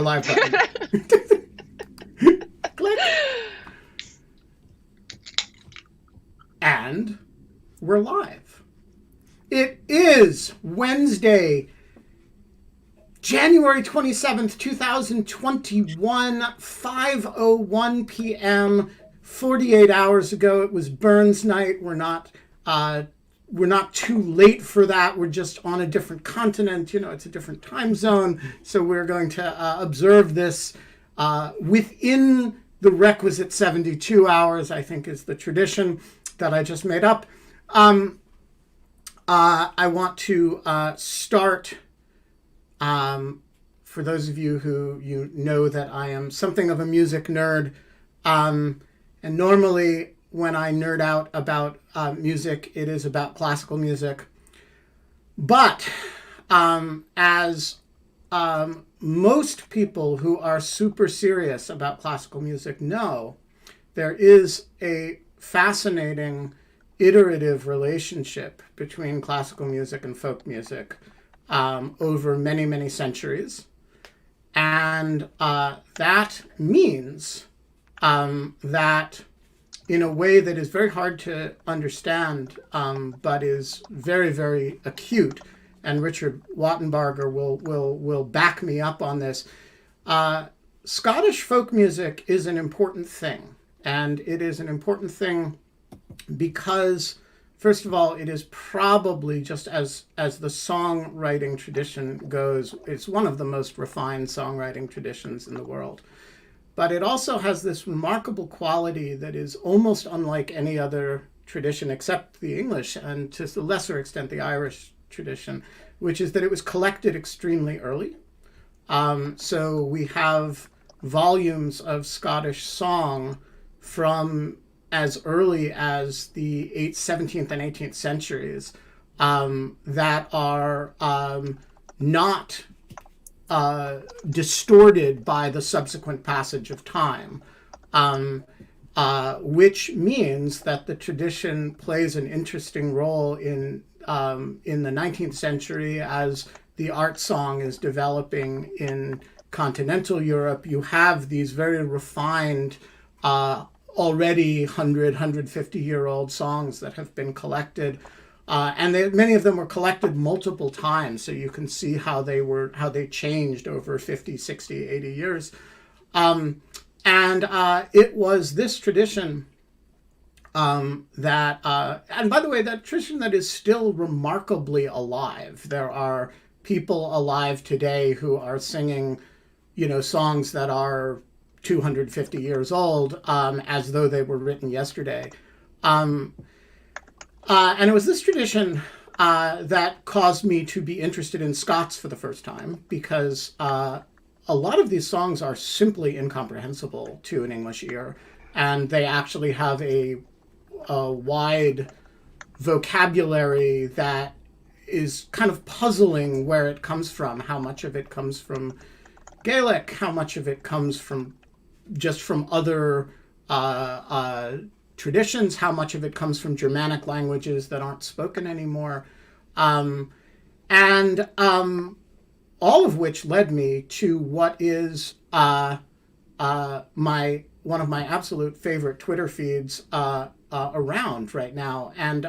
live button. Click. And we're live. It is Wednesday, January 27th, 2021, 5:01 p.m. 48 hours ago. It was Burns night. We're not too late for that. We're just on a different continent. You know, it's a different time zone. So we're going to observe this within the requisite 72 hours, I think is the tradition that I just made up. I want to start, for those of you who you know that I am something of a music nerd, and normally when I nerd out about music, it is about classical music. But as most people who are super serious about classical music know, there is a fascinating iterative relationship between classical music and folk music over many, many centuries. And that means that in a way that is very hard to understand, but is very, very acute, and Richard Wattenbarger will back me up on this. Scottish folk music is an important thing, and it is an important thing because, first of all, it is probably, just as the songwriting tradition goes, it's one of the most refined songwriting traditions in the world. But it also has this remarkable quality that is almost unlike any other tradition except the English, and to a lesser extent the Irish tradition, which is that it was collected extremely early. So we have volumes of Scottish song from as early as the 17th and 18th centuries that are not distorted by the subsequent passage of time, which means that the tradition plays an interesting role in the 19th century as the art song is developing in continental Europe. You have these very refined, already 150-year-old songs that have been collected. And many of them were collected multiple times, so you can see how they changed over 50, 60, 80 years. And it was this tradition that, and by the way, that tradition that is still remarkably alive. There are people alive today who are singing, songs that are 250 years old, as though they were written yesterday. And it was this tradition that caused me to be interested in Scots for the first time, because a lot of these songs are simply incomprehensible to an English ear, and they actually have a wide vocabulary that is kind of puzzling where it comes from, how much of it comes from Gaelic, how much of it comes from just from other traditions, how much of it comes from Germanic languages that aren't spoken anymore, and all of which led me to what is one of my absolute favorite Twitter feeds around right now. And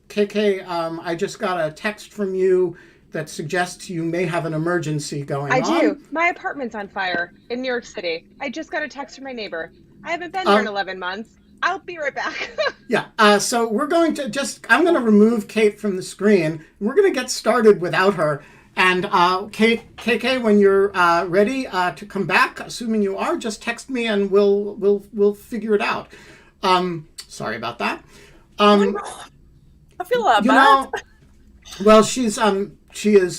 KK, I just got a text from you that suggests you may have an emergency going on. I do. My apartment's on fire in New York City. I just got a text from my neighbor. I haven't been here in 11 months. I'll be right back. Yeah, so we're going to I'm going to remove Kate from the screen. We're going to get started without her. And KK, when you're ready to come back, assuming you are, just text me and we'll figure it out. Sorry about that. I feel a lot bad. Well, she is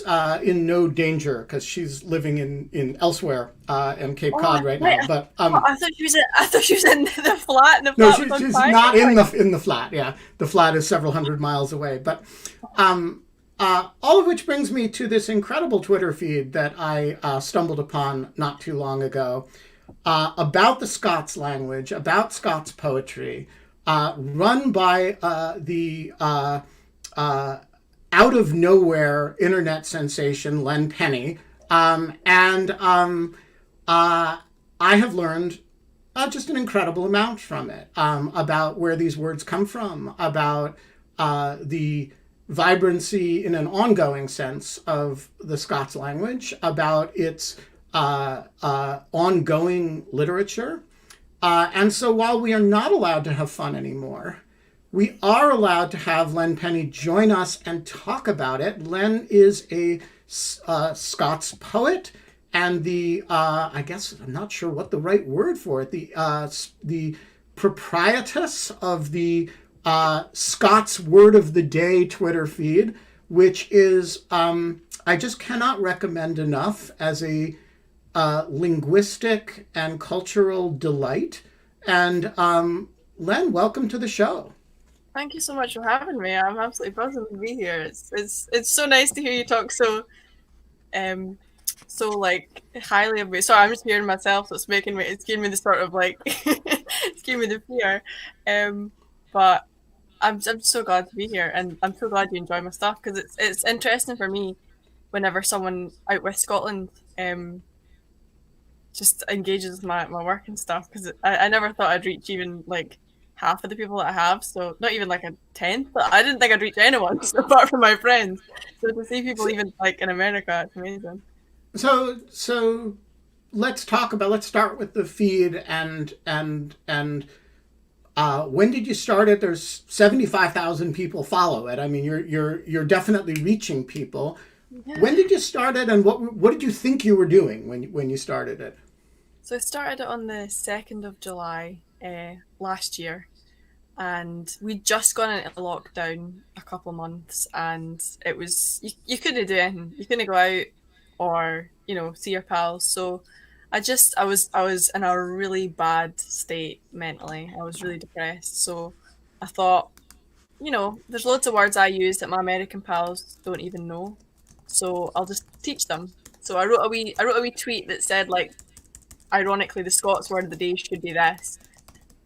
in no danger because she's living in elsewhere in Cape Cod right now. But I thought she was in the flat. And the no, flat she's not in the flat. Yeah, the flat is several hundred miles away. But all of which brings me to this incredible Twitter feed that I stumbled upon not too long ago about the Scots language, about Scots poetry, run by the out of nowhere internet sensation Len Penny, and I have learned just an incredible amount from it, about where these words come from, about the vibrancy in an ongoing sense of the Scots language, about its ongoing literature. And so while we are not allowed to have fun anymore, we are allowed to have Len Penny join us and talk about it. Len is a Scots poet and the I guess I'm not sure what the right word for it, the proprietress of the Scots Word of the Day Twitter feed, which is I just cannot recommend enough as a linguistic and cultural delight. And Len, welcome to the show. Thank you so much for having me. I'm absolutely buzzing to be here. It's so nice to hear you talk so like highly of me. Sorry, I'm just hearing myself, so it's giving me the sort of like it's giving me the fear. But I'm so glad to be here, and I'm so glad you enjoy my stuff, because it's interesting for me whenever someone out with Scotland just engages with my work and stuff, because I never thought I'd reach even like half of the people that I have, so not even like a tenth. But I didn't think I'd reach anyone apart from my friends. So to see people even like in America, it's amazing. So let's start with the feed and when did you start it? There's 75,000 people follow it. I mean, you're definitely reaching people. Yeah. When did you start it, and what did you think you were doing when you started it? So I started it on the 2nd of July last year, and we'd just gone into lockdown a couple of months, and it was you couldn't do anything. You couldn't go out or see your pals. So I was in a really bad state mentally. I was really depressed. So I thought, there's loads of words I use that my American pals don't even know. So I'll just teach them. So I wrote a wee tweet that said, like, ironically, the Scots word of the day should be this.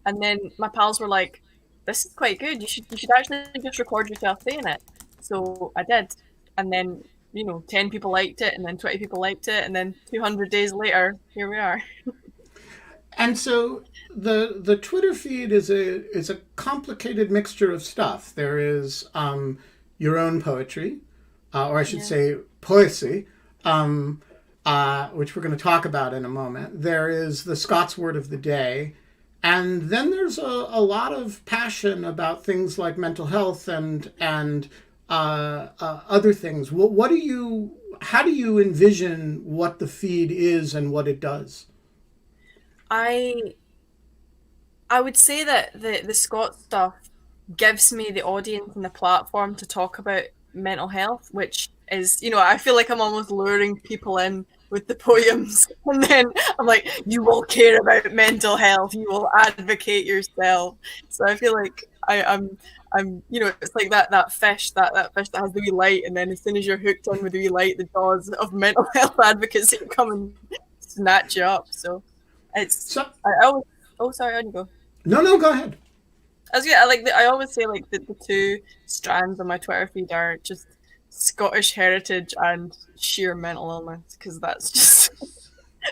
And then my pals were like, this is quite good. You should actually just record yourself saying it. So I did. And then 10 people liked it, and then 20 people liked it, and then 200 days later, here we are. And so the Twitter feed is a complicated mixture of stuff. There is your own poetry, or I should say poesy, which we're going to talk about in a moment. There is the Scots Word of the Day, and then there's a lot of passion about things like mental health and other things. How do you envision what the feed is and what it does? I would say that the Scots stuff gives me the audience and the platform to talk about mental health, which is, I feel like I'm almost luring people in with the poems, and then I'm like, you will care about mental health, you will advocate yourself. So I feel like I'm it's like that fish that fish that has the wee light, and then as soon as you're hooked on with the wee light, the jaws of mental health advocacy come and snatch you up. So it's sorry, on you go. No, go ahead. I always say like the two strands on my Twitter feed are just Scottish heritage and sheer mental illness, because that's just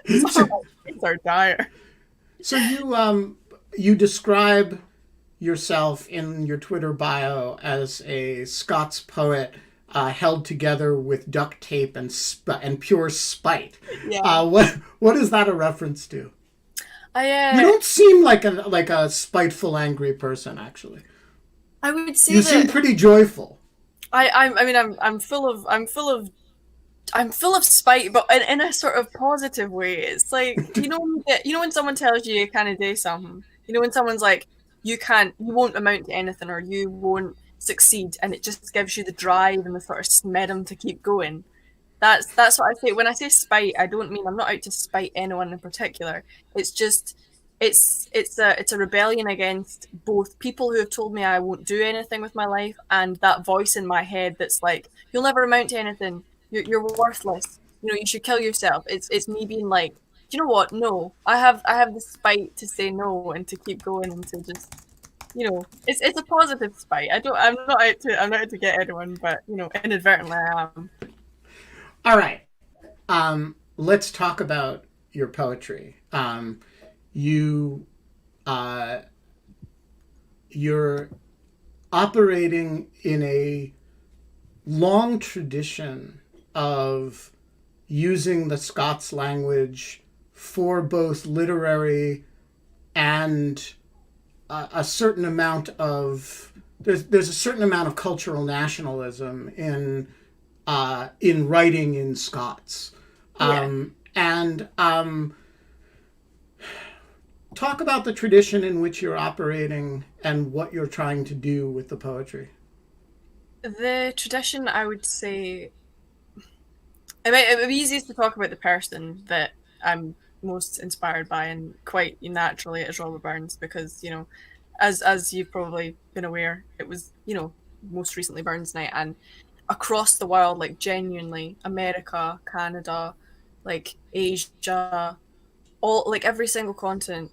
it's our dire. So you describe yourself in your Twitter bio as a Scots poet held together with duct tape and pure spite. Yeah. What is that a reference to? You don't seem like a spiteful, angry person, actually. I would say you seem pretty joyful. I'm full of spite, but in a sort of positive way. It's like when someone tells you can't do something. When someone's like, you won't amount to anything, or you won't succeed, and it just gives you the drive and the sort of smedum to keep going. That's what I say. When I say spite, I don't mean I'm not out to spite anyone in particular. It's just it's a rebellion against both people who have told me I won't do anything with my life, and that voice in my head that's like, you'll never amount to anything. You're worthless. You should kill yourself. It's me being like, do you know what? No, I have the spite to say no and to keep going and to just, it's a positive spite. I'm not out to get anyone, but inadvertently I am. All right. Let's talk about your poetry. You you're operating in a long tradition of using the Scots language for both literary and a certain amount of there's a certain amount of cultural nationalism in writing in Scots. And talk about the tradition in which you're operating and what you're trying to do with the poetry. The tradition, I would say, it would be easiest to talk about the person that I'm most inspired by, and quite naturally it is Robert Burns, because, you know, as you've probably been aware, it was, you know, most recently Burns Night, and across the world, like genuinely, America, Canada, like Asia, all, like every single continent,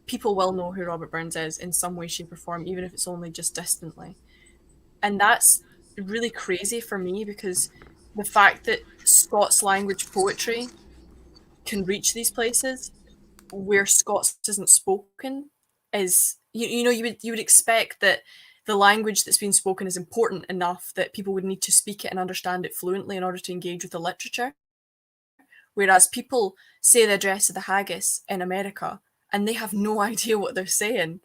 people will know who Robert Burns is in some way, shape, or form, even if it's only just distantly. And that's really crazy for me, because the fact that Scots language poetry can reach these places where Scots isn't spoken is, you know, you would expect that the language that's being spoken is important enough that people would need to speak it and understand it fluently in order to engage with the literature. Whereas people say the address of the haggis in America and they have no idea what they're saying,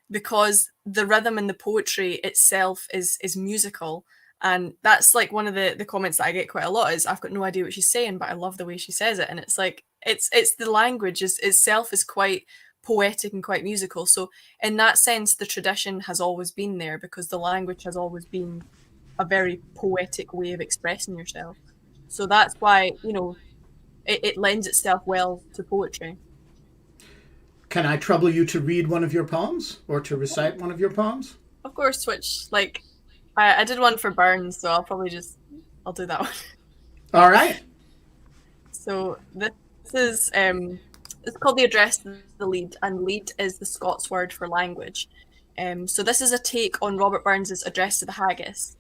because the rhythm and the poetry itself is musical. And that's like one of the comments that I get quite a lot is, I've got no idea what she's saying, but I love the way she says it. And it's like, it's the language itself is quite poetic and quite musical. So in that sense, the tradition has always been there, because the language has always been a very poetic way of expressing yourself. So that's why, you know, it lends itself well to poetry. Can I trouble you to read one of your poems or to recite one of your poems? Of course, which, like, I did one for Burns, so I'll do that one. All right. So this is it's called The Address to the Lead, and lead is the Scots word for language. So this is a take on Robert Burns's Address to the Haggis,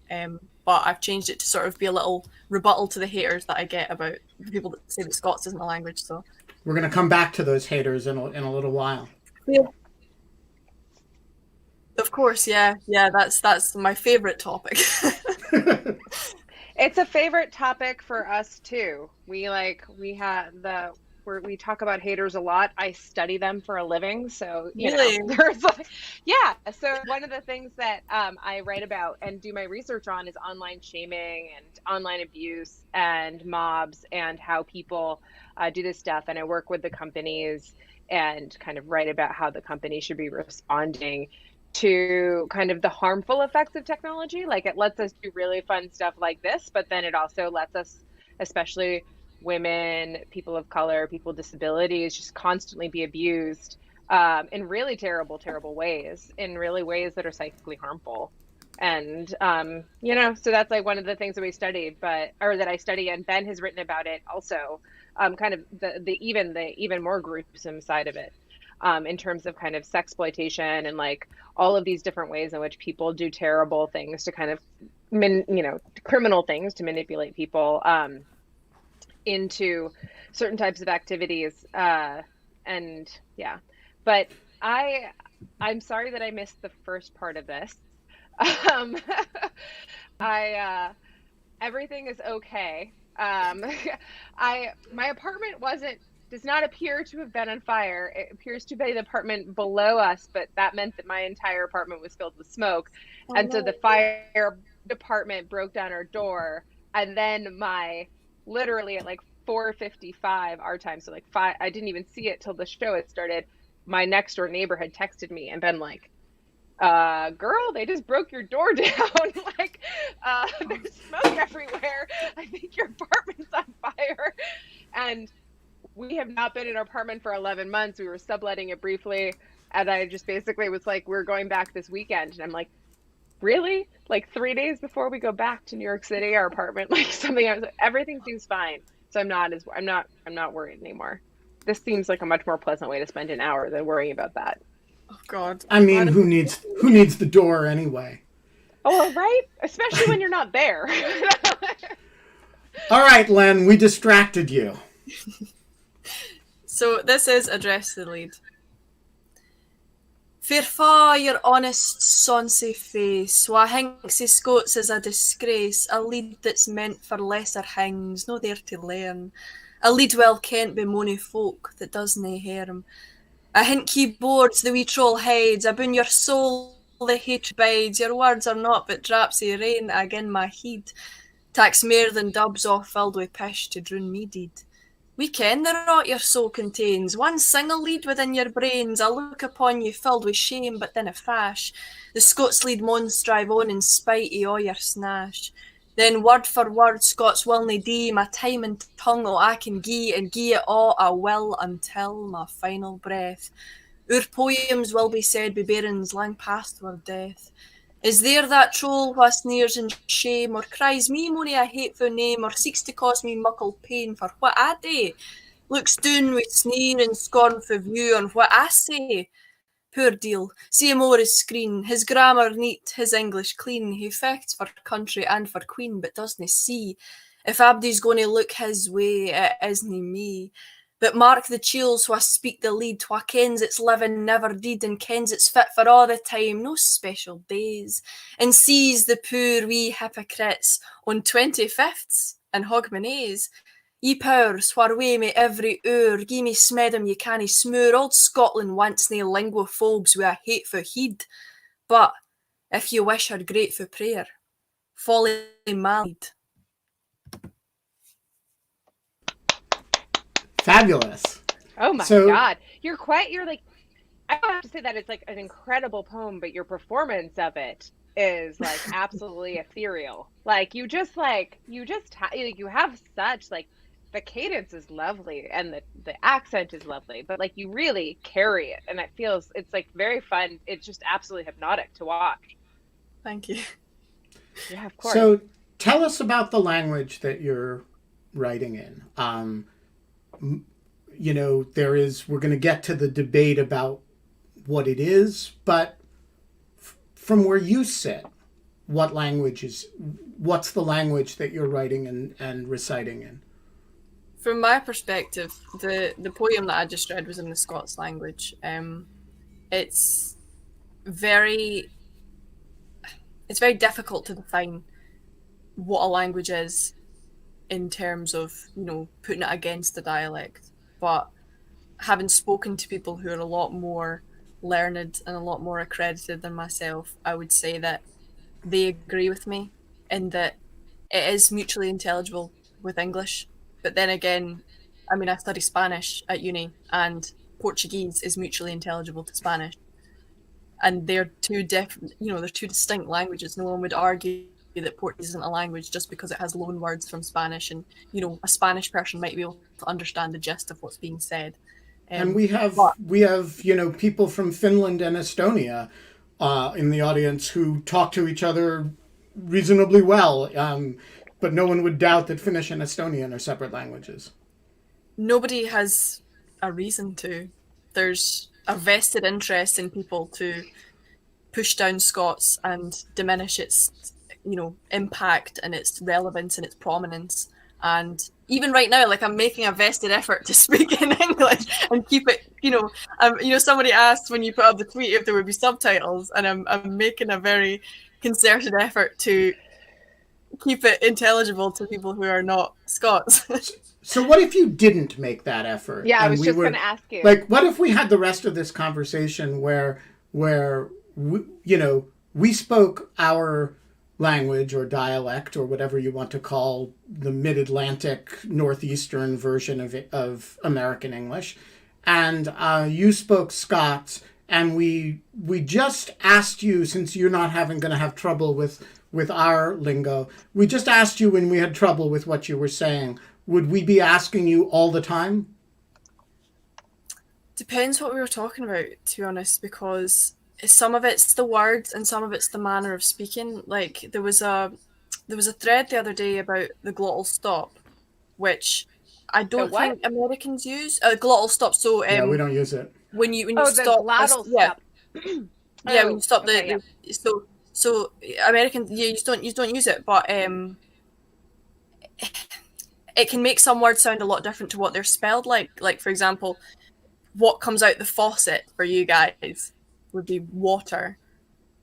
but I've changed it to sort of be a little rebuttal to the haters that I get about the people that say that Scots isn't a language. So we're going to come back to those haters in a little while. Yeah. Of course, yeah, that's my favorite topic. It's a favorite topic for us too. We talk about haters a lot. I study them for a living, so really, there's like, yeah. So one of the things that I write about and do my research on is online shaming and online abuse and mobs and how people do this stuff. And I work with the companies and kind of write about how the company should be responding to kind of the harmful effects of technology. Like, it lets us do really fun stuff like this, but then it also lets us, especially women, people of color, people with disabilities, just constantly be abused in really terrible ways, in really ways that are psychically harmful. And so that's like one of the things that we studied, that I study, and Ben has written about it also, kind of the even more gruesome side of it. In terms of kind of sexploitation and like all of these different ways in which people do terrible things to kind of, criminal things to manipulate people into certain types of activities. And yeah, but I'm sorry that I missed the first part of this. Everything is okay. My apartment does not appear to have been on fire. It appears to be the apartment below us, but that meant that my entire apartment was filled with smoke. So the fire department broke down our door, and then literally at like 4:55 our time, so like 5, I didn't even see it till the show had started. My next door neighbor had texted me and been like, girl, they just broke your door down. Like, there's smoke everywhere. I think your apartment's on fire. And we have not been in our apartment for 11 months. We were subletting it briefly. And I just basically was like, we're going back this weekend. And I'm like, really? Like 3 days before we go back to New York City, our apartment, like something, I was like, everything seems fine. So I'm not worried anymore. This seems like a much more pleasant way to spend an hour than worrying about that. Oh God. I mean, who needs the door anyway? Oh, right? Especially when you're not there. All right, Len, we distracted you. So this is addressed to the lead. Fair fa your honest sonsy face, wha hinks o Scots is a disgrace, a lead that's meant for lesser hings, no there to learn, a lead well kent by mony folk that does nae harm. A hint ye boards the wee troll hides, aboon your soul the hatred bides, your words are naught but draps o' rain agin my heed, tax mair than dubs off filled wi' pish to droon me deed. We ken the rot your soul contains, one single lead within your brains, I look upon you filled with shame, but then a fash. The Scots lead maun strive on in spite o' all your snash. Then word for word Scots will nae dee, my time and tongue all I can gie, and gie it all I will until my final breath. Our poems will be said by barons lang past our death. Is there that troll wha sneers in shame, or cries me mony a hateful name, or seeks to cause me muckle pain for what I do? Looks down with sneer and scornful view on what I say. Poor deal, see him o'er his screen, his grammar neat, his English clean, he fechts for country and for queen, but doesna see. If Abdie's gonna look his way, it isna me. But mark the chiels wha speak the lead, wha kens it's living never deed, and kens it's fit for all the time, no special days, and sees the poor wee hypocrites on 25ths and Hogmanay's. Ye powers, whar way me every hour, gie me smedum ye canny smoor, old Scotland wants nae linguophobes wi' a hateful heed. But, if ye wish her grateful prayer, follow my lead. Fabulous. Oh my God. You're like, I have to say that it's like an incredible poem, but your performance of it is like absolutely ethereal. Like you have such like, the cadence is lovely and the accent is lovely, but like you really carry it, and it's like very fun. It's just absolutely hypnotic to watch. Thank you. Yeah, of course. So tell us about the language that you're writing in. You know, we're going to get to the debate about what it is, but from where you sit, what's the language that you're writing and reciting in? From my perspective, the poem that I just read was in the Scots language. It's very difficult to define what a language is in terms of, you know, putting it against the dialect. But having spoken to people who are a lot more learned and a lot more accredited than myself, I would say that they agree with me in that it is mutually intelligible with English. But then again, I mean, I study Spanish at uni, and Portuguese is mutually intelligible to Spanish. And they're they're two distinct languages. No one would argue that Portuguese isn't a language just because it has loan words from Spanish, and you know, a Spanish person might be able to understand the gist of what's being said. And we have you know, people from Finland and Estonia in the audience who talk to each other reasonably well, but no one would doubt that Finnish and Estonian are separate languages. Nobody has a reason to. There's a vested interest in people to push down Scots and diminish its, you know, impact and its relevance and its prominence. And even right now, like, I'm making a vested effort to speak in English and keep it, somebody asked when you put up the tweet if there would be subtitles, and I'm making a very concerted effort to keep it intelligible to people who are not Scots. So what if you didn't make that effort? Yeah, I was just going to ask you. Like, what if we had the rest of this conversation where we spoke our language or dialect or whatever you want to call the mid-Atlantic northeastern version of American English, and you spoke Scots, and we just asked you, since you're not going to have trouble with our lingo, we just asked you when we had trouble with what you were saying, would we be asking you all the time? Depends what we were talking about, to be honest, because some of it's the words and some of it's the manner of speaking. Like, there was a thread the other day about the glottal stop, which I don't think Americans use. Glottal stop. So yeah, we don't use it. When you the stop. glottal stop. Yeah, when you stop So Americans, you don't use it, but it can make some words sound a lot different to what they're spelled like. Like, for example, what comes out the faucet for you guys would be water.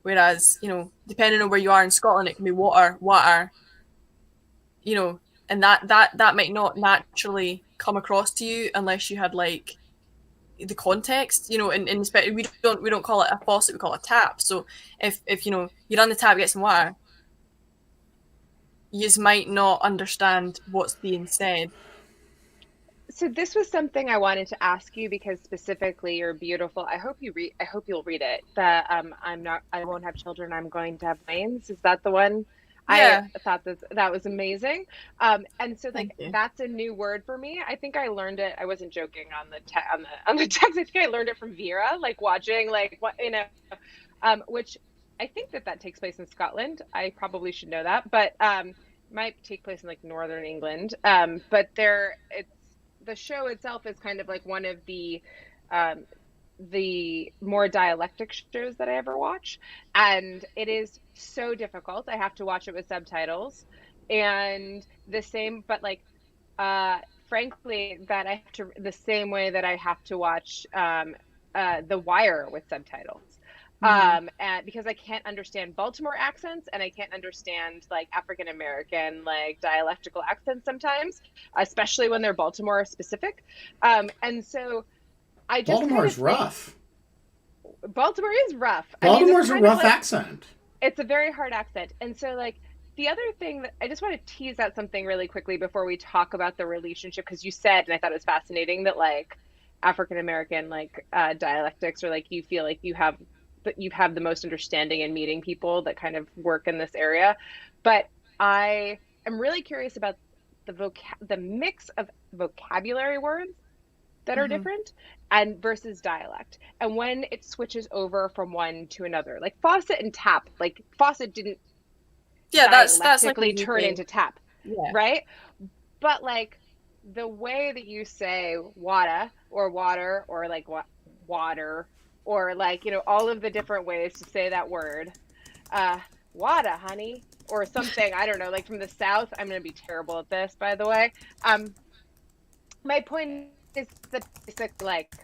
Whereas, depending on where you are in Scotland, it can be water, and that might not naturally come across to you unless you had like the context, and we don't call it a faucet, we call it a tap. So if you run the tap, get some water, you might not understand what's being said. So this was something I wanted to ask you because specifically you're beautiful. I hope you'll read it. I won't have children, I'm going to have lanes. Is that the one? Yeah. I thought that was amazing. And so like that's a new word for me. I think I learned it. I wasn't joking on the text. I think I learned it from Vera, like watching which I think that takes place in Scotland. I probably should know that, but might take place in like Northern England. But the show itself is kind of like one of the more dialectic shows that I ever watch, and it is so difficult. I have to watch it with subtitles, and frankly, the same way that I have to watch The Wire with subtitles. And because I can't understand Baltimore accents and I can't understand like African American like dialectical accents sometimes, especially when they're Baltimore specific. And so I just Baltimore's rough. Baltimore is rough. Baltimore's a rough accent. It's a very hard accent. And so like the other thing that I just want to tease out something really quickly before we talk about the relationship, because you said, and I thought it was fascinating, that like African American like dialectics, or like you feel like you have the most understanding in meeting people that kind of work in this area. But I am really curious about the mix of vocabulary words that are different and versus dialect, and when it switches over from one to another, like faucet and tap. Like faucet didn't that's like turn into tap, yeah. Right? But like the way that you say water or like water, or like, all of the different ways to say that word, water, honey, or something, I don't know, like from the South. I'm going to be terrible at this, by the way. My point is the basic, like,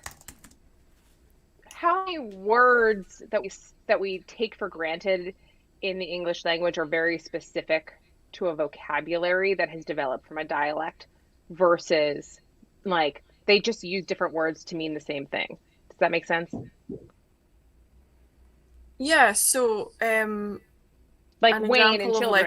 how many words that we take for granted in the English language are very specific to a vocabulary that has developed from a dialect versus like they just use different words to mean the same thing. Does that make sense? Yeah. So, like Wayne and children.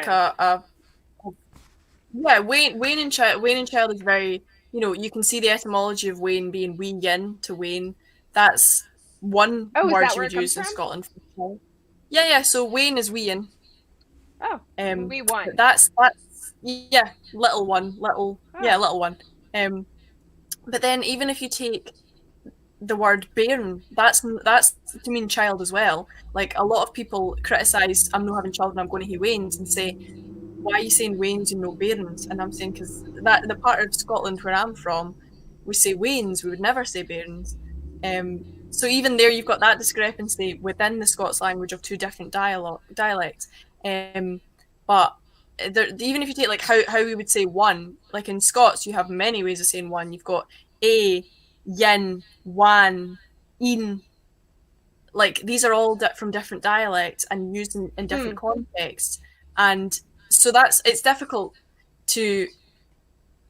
Wayne and child is very. You can see the etymology of Wayne being wee yin to Wayne. That's one word you would use in Scotland. Yeah. So Wayne is wee yin. Oh, wee one. That's little one, little one. But then even if you take the word bairn, that's to mean child as well. Like a lot of people criticise I'm not having children, I'm going to hear Waynes, and say, why are you saying Waynes and no bairns? And I'm saying because that the part of Scotland where I'm from, we say Waynes, we would never say bairns. So even there you've got that discrepancy within the Scots language of two different dialects. But even if you take like how we would say one, like in Scots you have many ways of saying one. You've got a, yin, wan, in. Like these are all from different dialects and used in different contexts, and so it's difficult to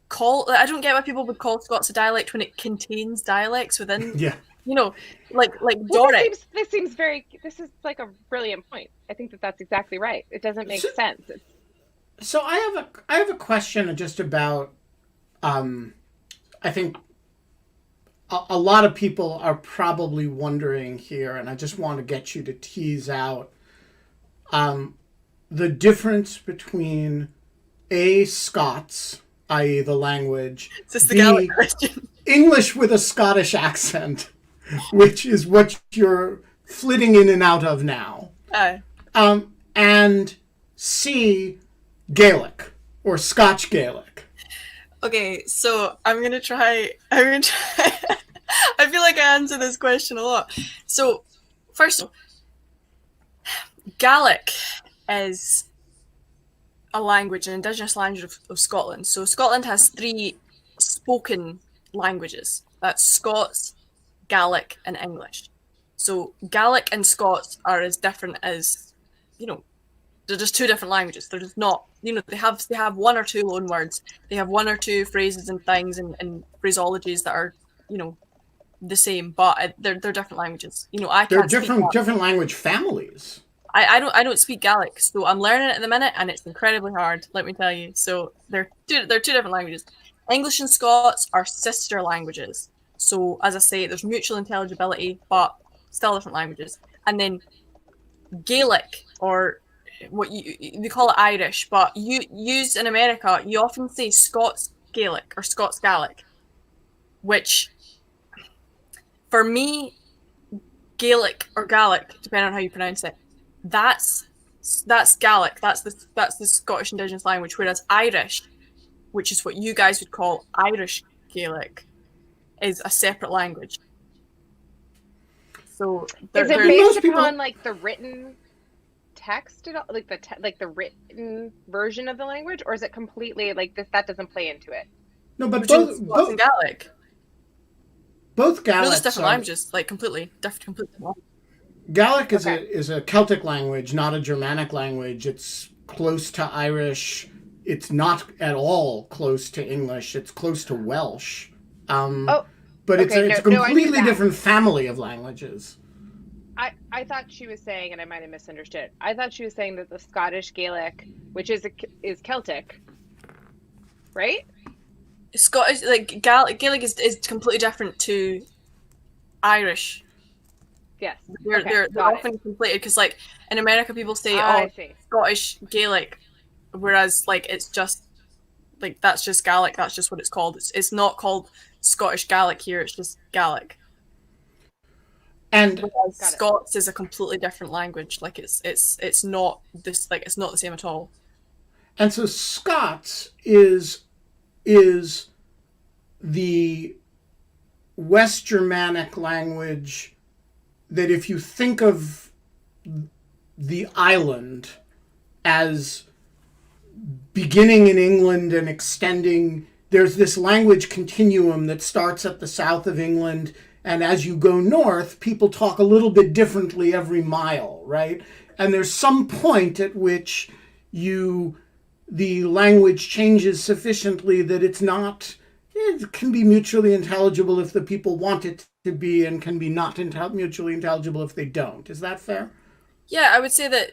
call. I don't get why people would call Scots a dialect when it contains dialects within. Yeah. Like Doric. This is like a brilliant point. I think that's exactly right. It doesn't make sense. So I have a question just about, I think a lot of people are probably wondering here, and I just want to get you to tease out the difference between Scots, i.e. the language, Is this the Gaelic question? English with a Scottish accent, which is what you're flitting in and out of now. And C, Gaelic or Scotch Gaelic. Okay, so I'm gonna try. I feel like I answer this question a lot. So, first of all, Gaelic is a language, an indigenous language of Scotland. So Scotland has 3 spoken languages. That's Scots, Gaelic and English. So Gaelic and Scots are as different as, they're just two different languages. They're just not, they have one or two loan words. They have one or two phrases and things and phraseologies that are, the same, but they're different languages. I They're can't speak different language families. I don't speak Gaelic, so I'm learning it at the minute, and it's incredibly hard. Let me tell you. So they're two different languages. English and Scots are sister languages. So as I say, there's mutual intelligibility, but still different languages. And then Gaelic, or what we call it Irish, but used in America, you often say Scots Gaelic or Scots Gaelic, which for me, Gaelic or Gaelic, depending on how you pronounce it, that's Gaelic. That's the Scottish Indigenous language. Whereas Irish, which is what you guys would call Irish Gaelic, is a separate language. So is it based upon like the written text, like the written version of the language, or is it completely like this? That doesn't play into it. No, but both Gaelic. Both Gaelics. No, there's different languages, like completely different. Gaelic is a Celtic language, not a Germanic language. It's close to Irish. It's not at all close to English. It's close to Welsh. But it's a completely different family of languages. I thought she was saying, and I might have misunderstood. I thought she was saying that the Scottish Gaelic, which is Celtic, right? Scottish, like Gaelic is completely different to Irish. Yes, they're often conflated because, like, in America, people say, Scottish Gaelic, whereas like it's just like that's just Gaelic. That's just what it's called. It's not called Scottish Gaelic here. It's just Gaelic. And Scots is a completely different language. Like it's not this, like it's not the same at all. And so Scots is the West Germanic language that, if you think of the island as beginning in England and extending, there's this language continuum that starts at the south of England, and as you go north, people talk a little bit differently every mile, right? And there's some point at which the language changes sufficiently that it can be mutually intelligible if the people want it to be, and can be not mutually intelligible if they don't. Is that fair? Yeah, I would say that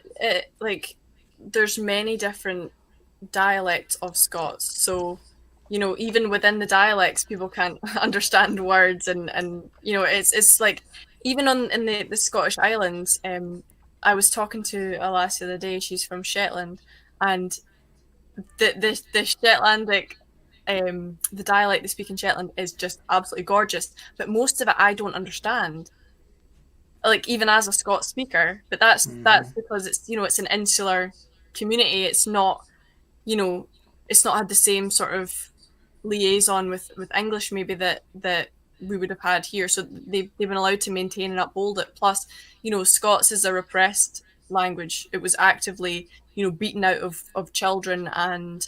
there's many different dialects of Scots. So, even within the dialects, people can't understand words, and it's like even in the Scottish Islands. I was talking to a lass the other day. She's from Shetland, and the Shetlandic, the dialect they speak in Shetland is just absolutely gorgeous. But most of it I don't understand. Like even as a Scots speaker, but that's because it's it's an insular community. It's not it's not had the same sort of liaison with English maybe that we would have had here. So they've been allowed to maintain and uphold it. Plus, Scots is a repressed language. It was actively beaten out of children, and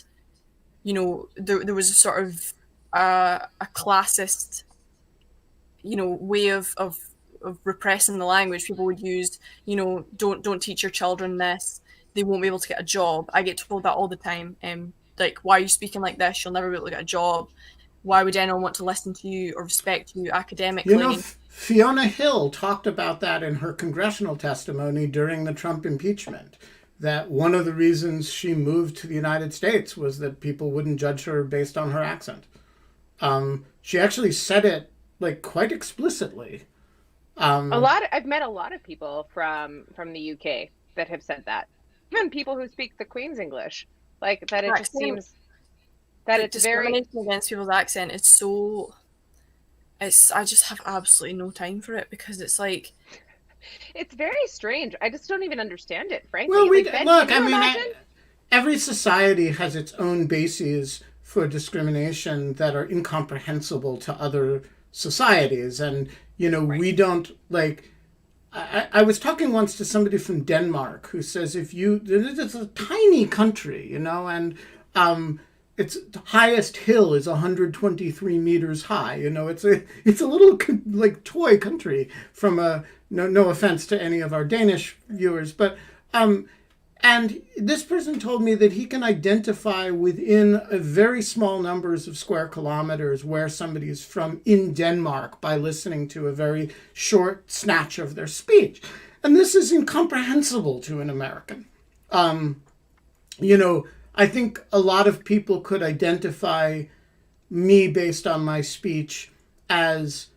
there was a sort of a classist way of repressing the language. People would use don't teach your children this, they won't be able to get a job. I get told that all the time. Like, why are you speaking like this? You'll never be able to get a job. Why would anyone want to listen to you or respect you academically? Fiona Hill talked about that in her congressional testimony during the Trump impeachment, that one of the reasons she moved to the United States was that people wouldn't judge her based on her accent. She actually said it quite explicitly. I've met a lot of people from the UK that have said that. Even people who speak the Queen's English, like that. It just seems that it's very discrimination against people's accent is so. I just have absolutely no time for it, because it's like. It's very strange. I just don't even understand it, frankly. Well, every society has its own bases for discrimination that are incomprehensible to other societies, and right. We don't I was talking once to somebody from Denmark who says it's a tiny country, and its highest hill is 123 meters high. You know, it's a little like toy country. From a no offense to any of our Danish viewers, but and this person told me that he can identify within a very small numbers of square kilometers where somebody is from in Denmark by listening to a very short snatch of their speech. And this is incomprehensible to an American. You know, I think a lot of people could identify me based on my speech as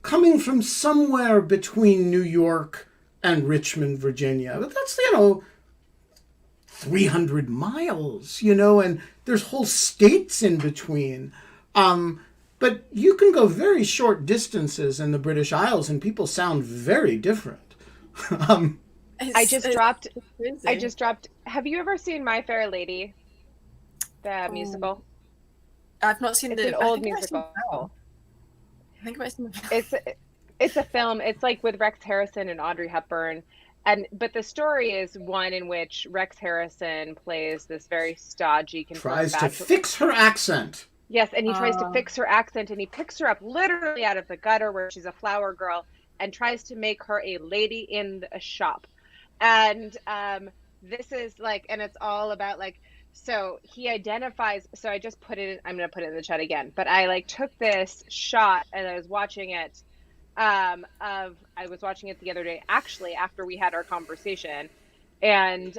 coming from somewhere between New York and Richmond, Virginia. But that's, 300 miles, and there's whole states in between. But you can go very short distances in the British Isles and people sound very different. I just dropped. Have you ever seen My Fair Lady, the musical? I've not seen it's an old musical. I think I've seen it's a film. It's like with Rex Harrison and Audrey Hepburn. But the story is one in which Rex Harrison plays this very stodgy, tries to fix her accent. Yes, and he tries to fix her accent, and he picks her up literally out of the gutter where she's a flower girl and tries to make her a lady in a shop. And this is like, and it's all about like, so he identifies, so I just put it, I'm going to put it in the chat again, but I took this shot and I was watching it. I was watching it the other day, actually, after we had our conversation, and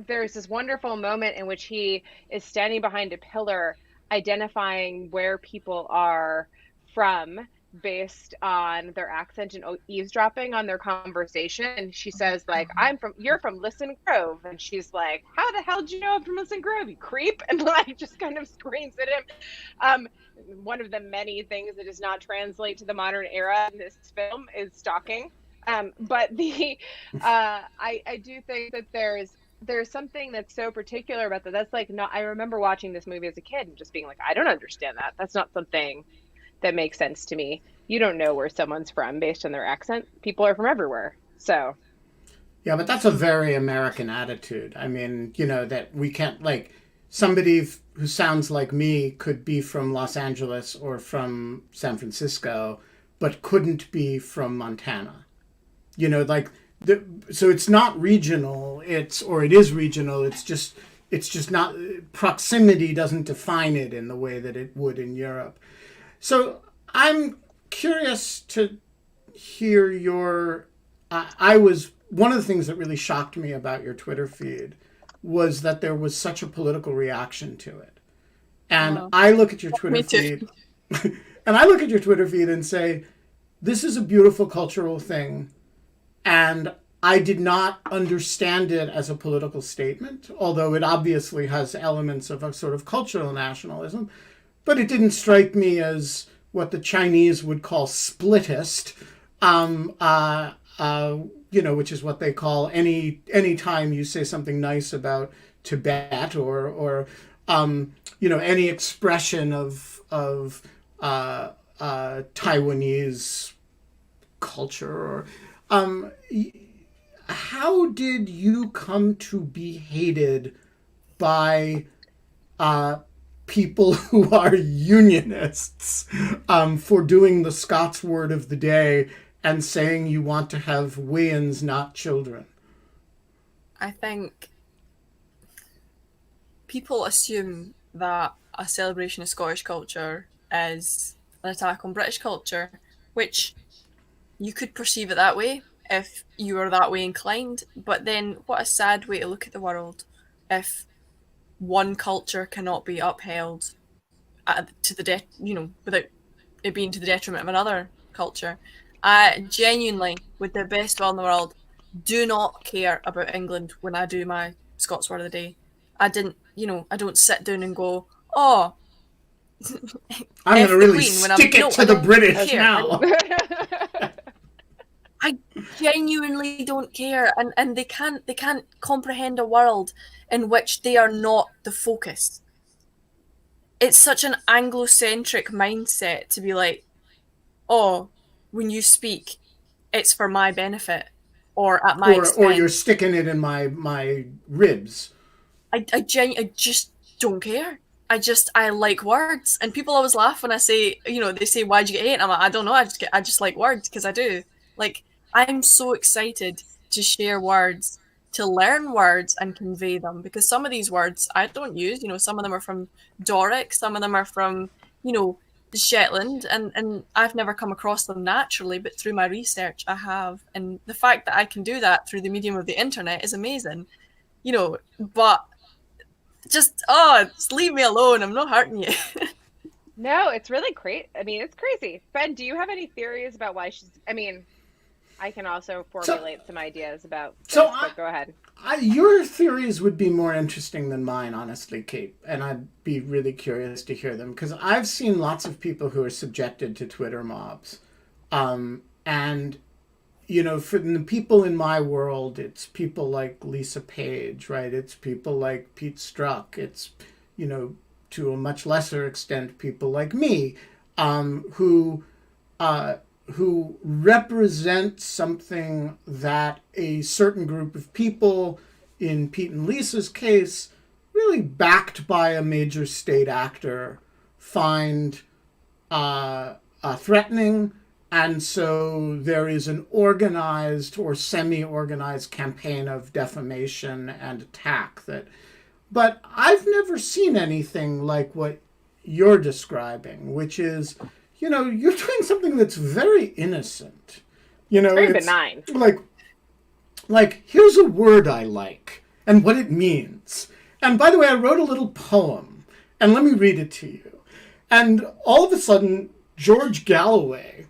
there's this wonderful moment in which he is standing behind a pillar, identifying where people are from based on their accent and eavesdropping on their conversation. And she says, like, you're from Listen Grove, and she's like, how the hell did you know I'm from Listen Grove, you creep? And like just kind of screams at him. One of the many things that does not translate to the modern era in this film is stalking. But I do think that there's something that's so particular about that. That's like not. I remember watching this movie as a kid and just being like, I don't understand that. That's not something that makes sense to me. You don't know where someone's from based on their accent. People are from everywhere. So. Yeah, but that's a very American attitude. I mean, that we can't, like, somebody who sounds like me could be from Los Angeles or from San Francisco, but couldn't be from Montana. So it's not regional. It is regional. It's just not, proximity doesn't define it in the way that it would in Europe. So I'm curious to hear one of the things that really shocked me about your Twitter feed was that there was such a political reaction to it. And I look at your Twitter feed and say, this is a beautiful cultural thing. And I did not understand it as a political statement, although it obviously has elements of a sort of cultural nationalism. But it didn't strike me as what the Chinese would call splittist, which is what they call any time you say something nice about Tibet or any expression of Taiwanese culture. How did you come to be hated by people who are unionists for doing the Scots word of the day and saying you want to have weans, not children? I think people assume that a celebration of Scottish culture is an attack on British culture, which you could perceive it that way if you were that way inclined. But then what a sad way to look at the world if one culture cannot be upheld without it being to the detriment of another culture. I genuinely, with the best will in the world, do not care about England when I do my Scots word of the day. I don't sit down and go, oh, I'm going to really stick it to the British now. I genuinely don't care, and they can't comprehend a world in which they are not the focus. It's such an Anglo-centric mindset to be like, oh, when you speak, it's for my benefit or at my expense. Or you're sticking it in my ribs. I just don't care. I like words, and people always laugh when I say, they say, "Why'd you get 8?" And I'm like, I don't know. I just like words because I do. Like, I'm so excited to share words, to learn words and convey them, because some of these words I don't use. Some of them are from Doric, some of them are from Shetland, and I've never come across them naturally, but through my research I have, and the fact that I can do that through the medium of the internet is amazing. But just leave me alone. I'm not hurting you. No, it's really great. I mean, it's crazy. Ben, do you have any theories about why she's? I mean, I can also formulate some ideas about this, but go ahead. Your theories would be more interesting than mine, honestly, Kate, and I'd be really curious to hear them, because I've seen lots of people who are subjected to Twitter mobs, and for the people in my world, it's people like Lisa Page, right? It's people like Pete Struck. It's, to a much lesser extent, people like me, who represent something that a certain group of people, in Pete and Lisa's case, really backed by a major state actor, find threatening. And so there is an organized or semi-organized campaign of defamation and attack but I've never seen anything like what you're describing, which is, you're doing something that's very innocent. Very benign. Like, here's a word I like and what it means. And by the way, I wrote a little poem, and let me read it to you. And all of a sudden, George Galloway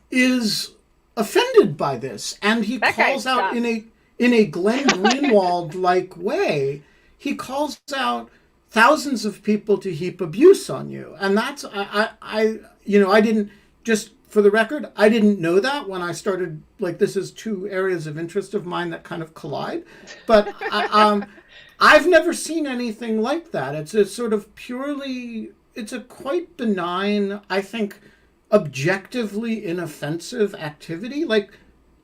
is offended by this, and he calls out in a Glenn Greenwald like way. He calls out thousands of people to heap abuse on you, and that's I didn't, just for the record, I didn't know that when I started. Like, this is two areas of interest of mine that kind of collide, but I've never seen anything like that. It's a sort of it's a quite benign, I think, objectively inoffensive activity. Like,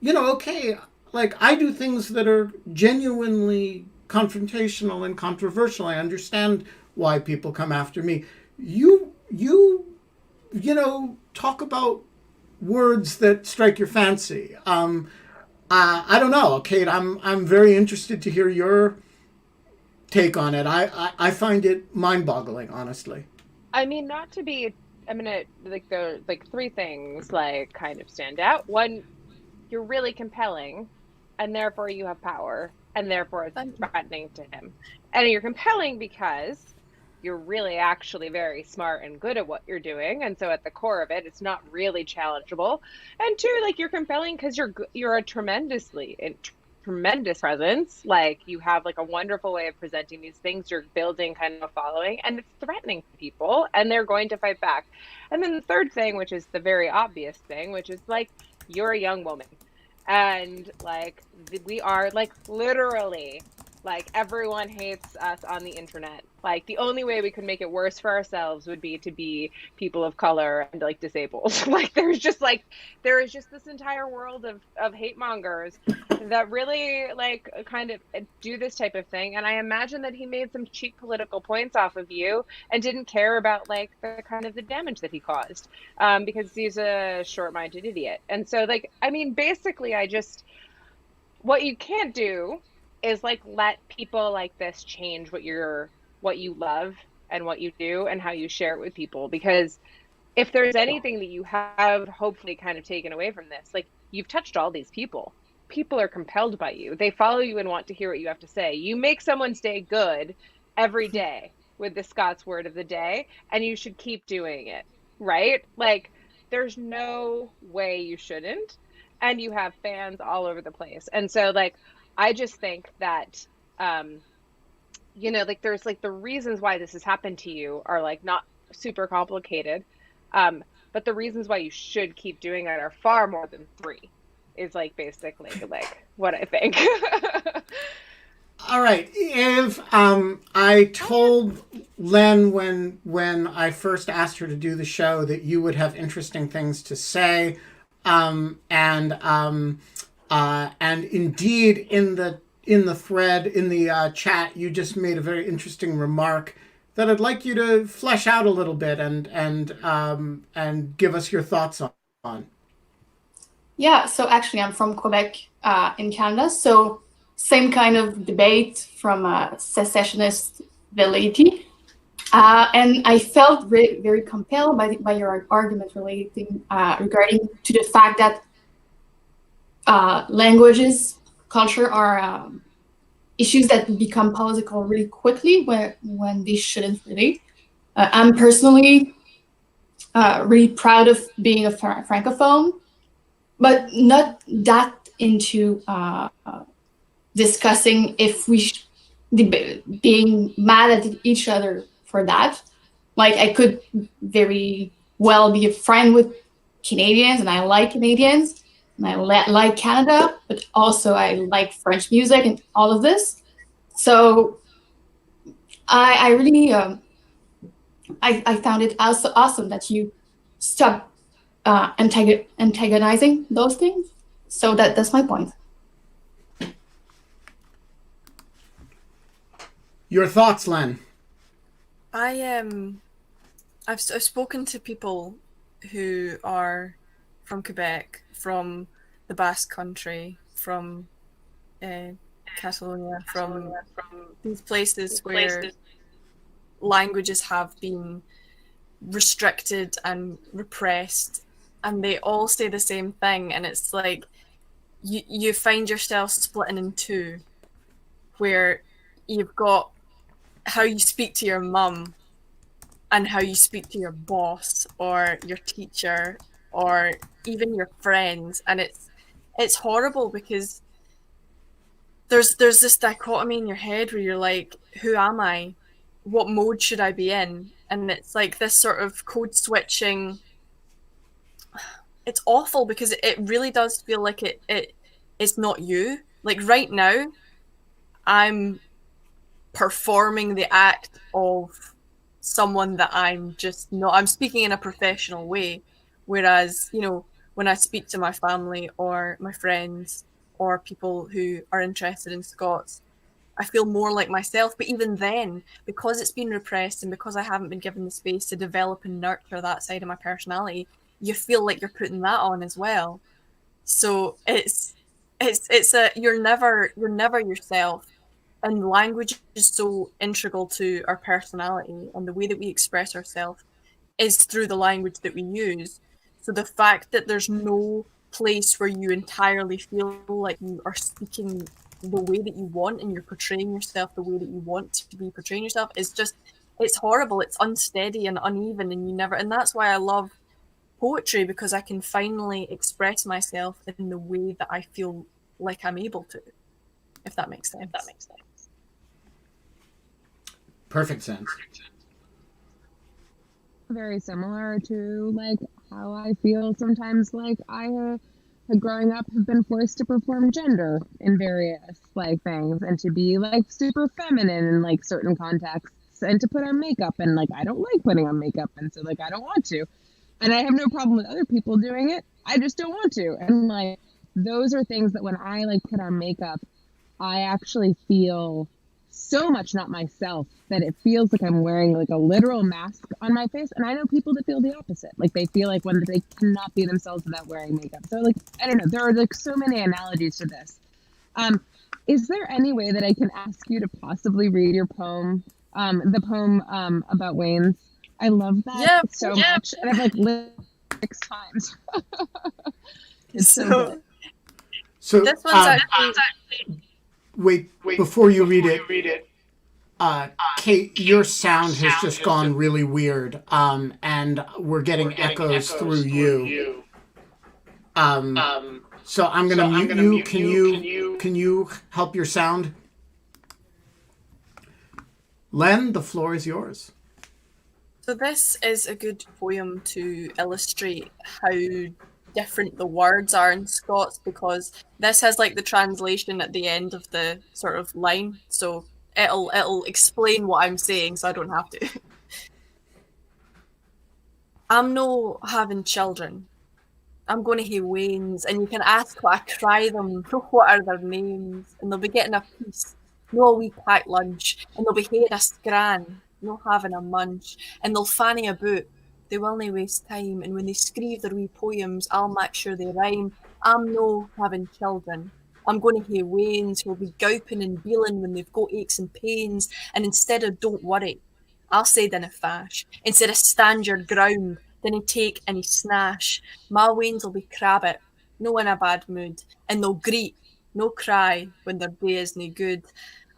okay, like, I do things that are genuinely confrontational and controversial. I understand why people come after me. You talk about words that strike your fancy. I don't know, Kate. I'm very interested to hear your take on it. I find it mind-boggling, honestly. I mean, not to be. I'm gonna there are three things kind of stand out. One, you're really compelling, and therefore you have power, and therefore it's threatening to him. And you're compelling because you're really actually very smart and good at what you're doing, and so at the core of it, it's not really challengeable. And two, you're compelling because you're a tremendous presence. You have a wonderful way of presenting these things. You're building kind of a following, and it's threatening to people, and they're going to fight back. And then the third thing, which is the very obvious thing, which is you're a young woman, and we are literally everyone hates us on the internet. The only way we could make it worse for ourselves would be to be people of color and disabled. There is just this entire world of hate mongers that really kind of do this type of thing. And I imagine that he made some cheap political points off of you and didn't care about the kind of the damage that he caused, because he's a short-minded idiot. And so I mean, basically, what you can't do is let people like this change what you love and what you do and how you share it with people. Because if there's anything that you have hopefully kind of taken away from this, you've touched all these people. People are compelled by you. They follow you and want to hear what you have to say. You make someone's day good every day with the Scots word of the day, and you should keep doing it, right? There's no way you shouldn't. And you have fans all over the place. And so I just think that, there's the reasons why this has happened to you are not super complicated. But the reasons why you should keep doing it are far more than three, is basically what I think. All right. If I told Len when I first asked her to do the show that you would have interesting things to say, and indeed in the thread, in the chat, you just made a very interesting remark that I'd like you to flesh out a little bit and give us your thoughts on. Yeah, so actually I'm from Quebec in Canada, so same kind of debate from a secessionist validity. And I felt very compelled by your argument relating regarding to the fact that languages, culture are issues that become political really quickly when they shouldn't really. I'm personally really proud of being a francophone, but not that into discussing if we being mad at each other for that. Like, I could very well be a friend with Canadians, and I like Canadians, and I like Canada, but also I like French music and all of this. So I really I found it also awesome that you stop antagonizing those things. So that's my point. Your thoughts, Len? I've spoken to people who are from Quebec, from the Basque Country, from Catalonia, from these places where languages have been restricted and repressed, and they all say the same thing, and it's like you find yourself splitting in two, where you've got how you speak to your mum and how you speak to your boss or your teacher or even your friends, and it's horrible because there's this dichotomy in your head where you're like, who am I? What mode should I be in? And it's like this sort of code switching. It's awful because it really does feel like it's not you. Like right now, I'm performing the act of someone that I'm just not. I'm speaking in a professional way, whereas, you know, when I speak to my family or my friends or people who are interested in Scots, I feel more like myself. But even then, because it's been repressed and because I haven't been given the space to develop and nurture that side of my personality, you feel like you're putting that on as well. So it's you're never yourself. And language is so integral to our personality, and the way that we express ourselves is through the language that we use. So the fact that there's no place where you entirely feel like you are speaking the way that you want and you're portraying yourself the way that you want to be portraying yourself is just, it's horrible. It's unsteady and uneven, and you never, and that's why I love poetry, because I can finally express myself in the way that I feel like I'm able to, if that makes sense. Perfect sense. Very similar to like how I feel sometimes. Like I growing up have been forced to perform gender in various like things, and to be like super feminine in like certain contexts, and to put on makeup, and like I don't like putting on makeup, and so like I don't want to, and I have no problem with other people doing it, I just don't want to. And like those are things that when I like put on makeup, I actually feel so much not myself that it feels like I'm wearing like a literal mask on my face. And I know people that feel the opposite. Like they feel like when they cannot be themselves without wearing makeup. So like, I don't know, there are like so many analogies to this. Is there any way that I can ask you to possibly read your poem, the poem about Wayne's? I love that so much. And I've like lived 6 times. It's so good. So this one's actually... Wait, before you read it, Kate, your sound has just gone really weird, and we're getting echoes through you. So I'm gonna mute you. Can you help your sound? Len, the floor is yours. So this is a good poem to illustrate how different the words are in Scots, because this has like the translation at the end of the sort of line, so it'll explain what I'm saying, so I don't have to. I'm no having children. I'm going to hear wains, and you can ask what I cry them, what are their names, and they'll be getting a piece, no a wee packed lunch, and they'll be hearing a scran, no having a munch, and they'll fanny about. They will nae waste time, and when they screeve their wee poems, I'll make sure they rhyme. I'm no having children. I'm going to hear wains who'll be gowping and beeling when they've got aches and pains, and instead of don't worry, I'll say dinna fash. Instead of stand your ground, dinna take any snash. My wains'll be crabbit, no in a bad mood, and they'll greet, no cry when their day is nae good.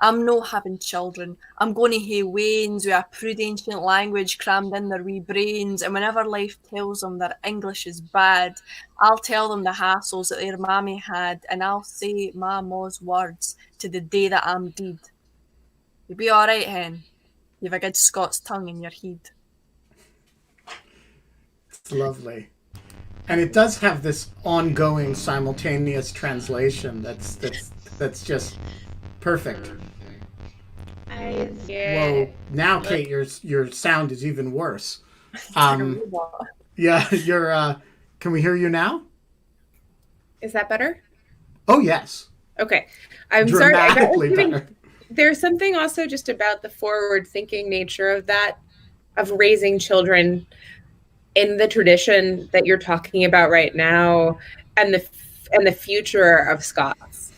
I'm no having children. I'm going to hae wains with a prude ancient language crammed in their wee brains, and whenever life tells them their English is bad, I'll tell them the hassles that their mammy had, and I'll say my ma's words to the day that I'm deed. You'll be all right, hen. You've a good Scots tongue in your head. It's lovely. And it does have this ongoing simultaneous translation that's just perfect. Whoa! Now, Kate, your sound is even worse. Yeah, you're. Can we hear you now? Is that better? Oh yes. Okay, I'm Dramatically sorry. Better. There's something also just about the forward-thinking nature of that, of raising children in the tradition that you're talking about right now, and the future of Scots,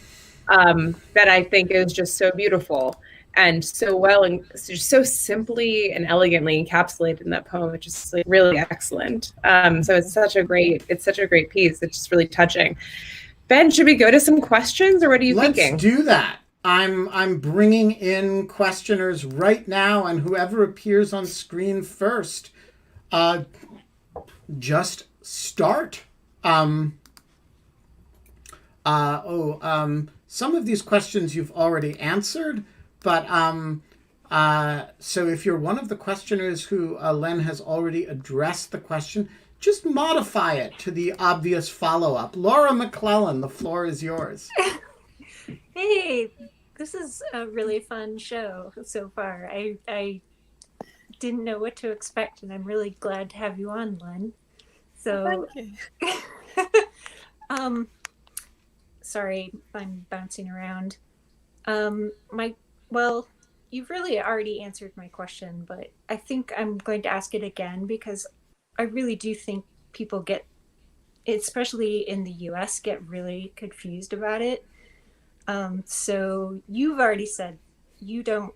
that I think is just so beautiful and so well and so simply and elegantly encapsulated in that poem, which is like really excellent. So it's such a great piece. It's just really touching. Ben, should we go to some questions, or what are you thinking? Let's do that. I'm bringing in questioners right now, and whoever appears on screen first, just start. Some of these questions you've already answered, but so if you're one of the questioners who Len has already addressed the question, just modify it to the obvious follow-up. Laura McClellan, the floor is yours. Hey, this is a really fun show so far. I didn't know what to expect, and I'm really glad to have you on, Len. So, sorry, I'm bouncing around. Well, you've really already answered my question, but I think I'm going to ask it again because I really do think people get, especially in the US, get really confused about it. So you've already said you don't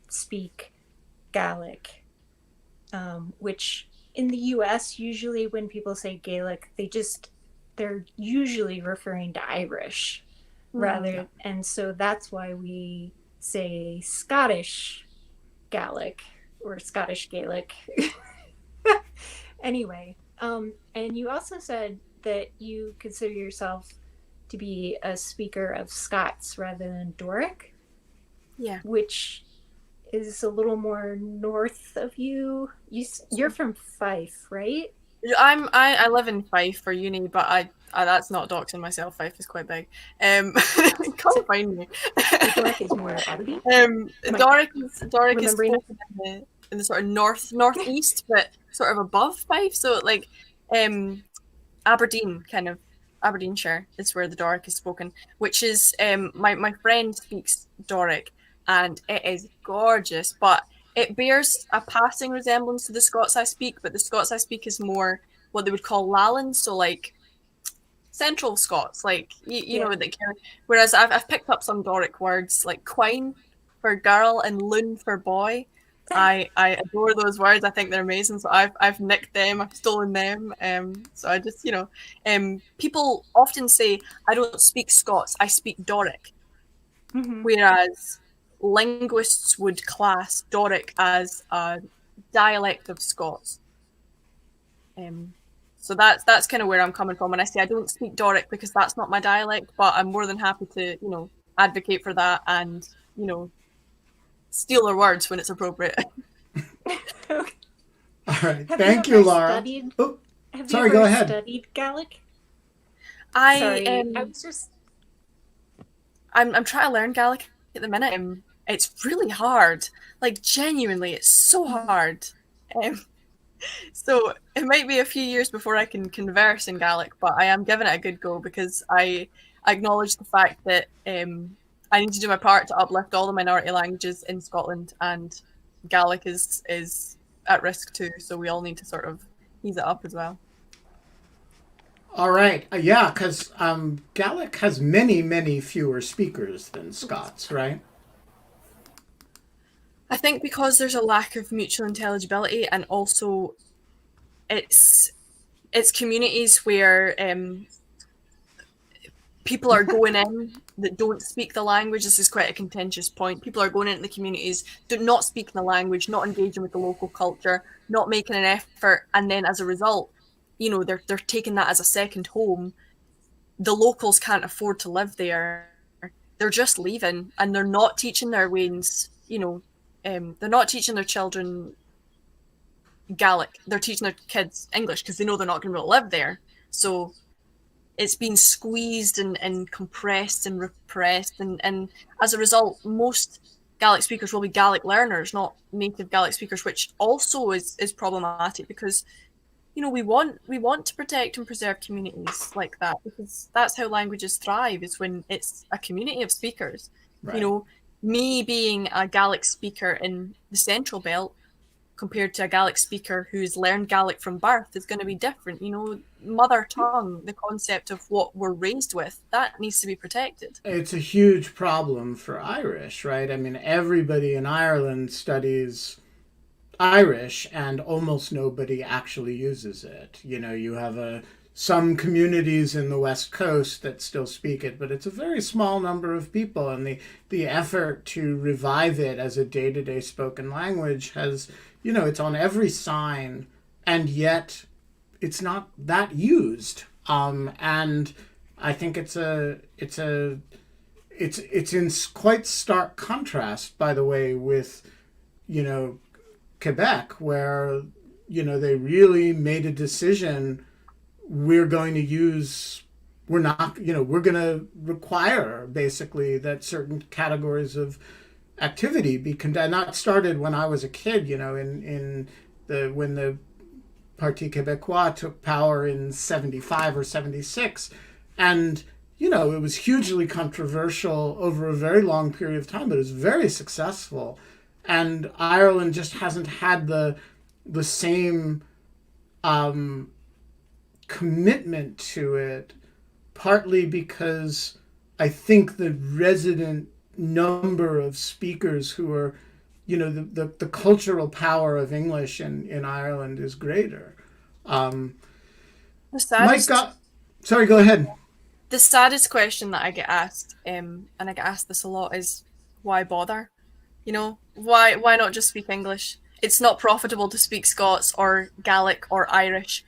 speak Gaelic, which in the US, usually when people say Gaelic, they're usually referring to Irish rather. And so that's why we say Scottish Gaelic or Scottish Gaelic. Anyway, and you also said that you consider yourself to be a speaker of Scots rather than Doric. Yeah. Which is a little more north of you. You're from Fife, right? I live in Fife for uni, but I that's not doxing myself. Fife is quite big. Can't find me. Doric is more Aberdeen. Doric is in the sort of northeast, but sort of above Fife. So like Aberdeen, kind of Aberdeenshire is where the Doric is spoken, which is my friend speaks Doric, and it is gorgeous, but it bears a passing resemblance to the Scots I speak, but the Scots I speak is more what they would call Lowland, so like Central Scots, like you know, that kind of, whereas I've picked up some Doric words like quine for girl and loon for boy. I adore those words. I think they're amazing. So I've nicked them. I've stolen them. So I just, people often say I don't speak Scots. I speak Doric. Mm-hmm. Whereas linguists would class Doric as a dialect of Scots. So that's kind of where I'm coming from when I say I don't speak Doric, because that's not my dialect. But I'm more than happy to advocate for that and steal their words when it's appropriate. All right, thank you, Laura. Have you go ever ahead. Studied Gaelic? I was just. I'm trying to learn Gaelic at the minute. It's really hard. Like genuinely, it's so hard. So it might be a few years before I can converse in Gaelic, but I am giving it a good go because I acknowledge the fact that I need to do my part to uplift all the minority languages in Scotland, and Gaelic is at risk too. So we all need to sort of ease it up as well. All right. Yeah, because Gaelic has many, many fewer speakers than Scots, right? I think because there's a lack of mutual intelligibility, and also it's communities where people are going in that don't speak the language. This is quite a contentious point. People are going into the communities, not speaking the language, not engaging with the local culture, not making an effort, and then as a result, they're taking that as a second home. The locals can't afford to live there. They're just leaving, and they're not teaching their wains. They're not teaching their children Gaelic. They're teaching their kids English because they know they're not going to be able to live there. So it's been squeezed and compressed and repressed, and as a result, most Gaelic speakers will be Gaelic learners, not native Gaelic speakers, which also is problematic because we want to protect and preserve communities like that, because that's how languages thrive, is when it's a community of speakers. Right. Me being a Gaelic speaker in the Central Belt compared to a Gaelic speaker who's learned Gaelic from birth is going to be different. Mother tongue, the concept of what we're raised with, that needs to be protected. It's a huge problem for Irish, right? I mean, everybody in Ireland studies Irish and almost nobody actually uses it. You have some communities in the West Coast that still speak it, but it's a very small number of people, and the effort to revive it as a day-to-day spoken language has, it's on every sign, and yet it's not that used. And I think it's in quite stark contrast, by the way, with, Quebec, where, they really made a decision. We're going to require basically that certain categories of activity be conducted. And that started when I was a kid, when the Parti Québécois took power in 75 or 76. And, it was hugely controversial over a very long period of time, but it was very successful. And Ireland just hasn't had the same commitment to it, partly because I think the resident number of speakers who are, the cultural power of English in Ireland is greater. Sorry, go ahead. The saddest question that I get asked, and I get asked this a lot, is why bother? Why not just speak English? It's not profitable to speak Scots or Gaelic or Irish.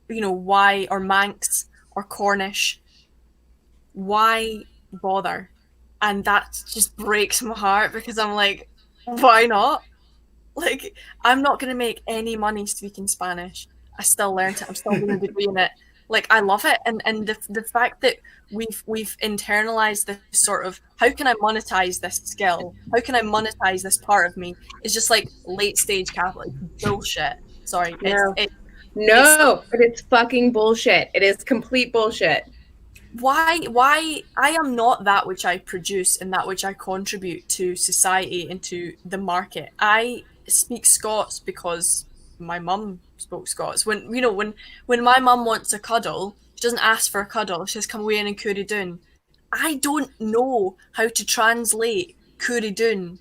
Why, or Manx or Cornish? Why bother? And that just breaks my heart, because I'm like, why not? Like, I'm not going to make any money speaking Spanish. I still learned it. I'm still doing a degree in it. Like, I love it. And the fact that we've internalized this sort of, how can I monetize this skill? How can I monetize this part of me? Is just like late stage capitalism bullshit. Sorry. It's fucking bullshit. It is complete bullshit. Why I am not that which I produce and that which I contribute to society and to the market. I speak Scots because my mum spoke Scots. When my mum wants a cuddle, she doesn't ask for a cuddle. She says, "Come away and Cúri Dún." I don't know how to translate Cúri Dún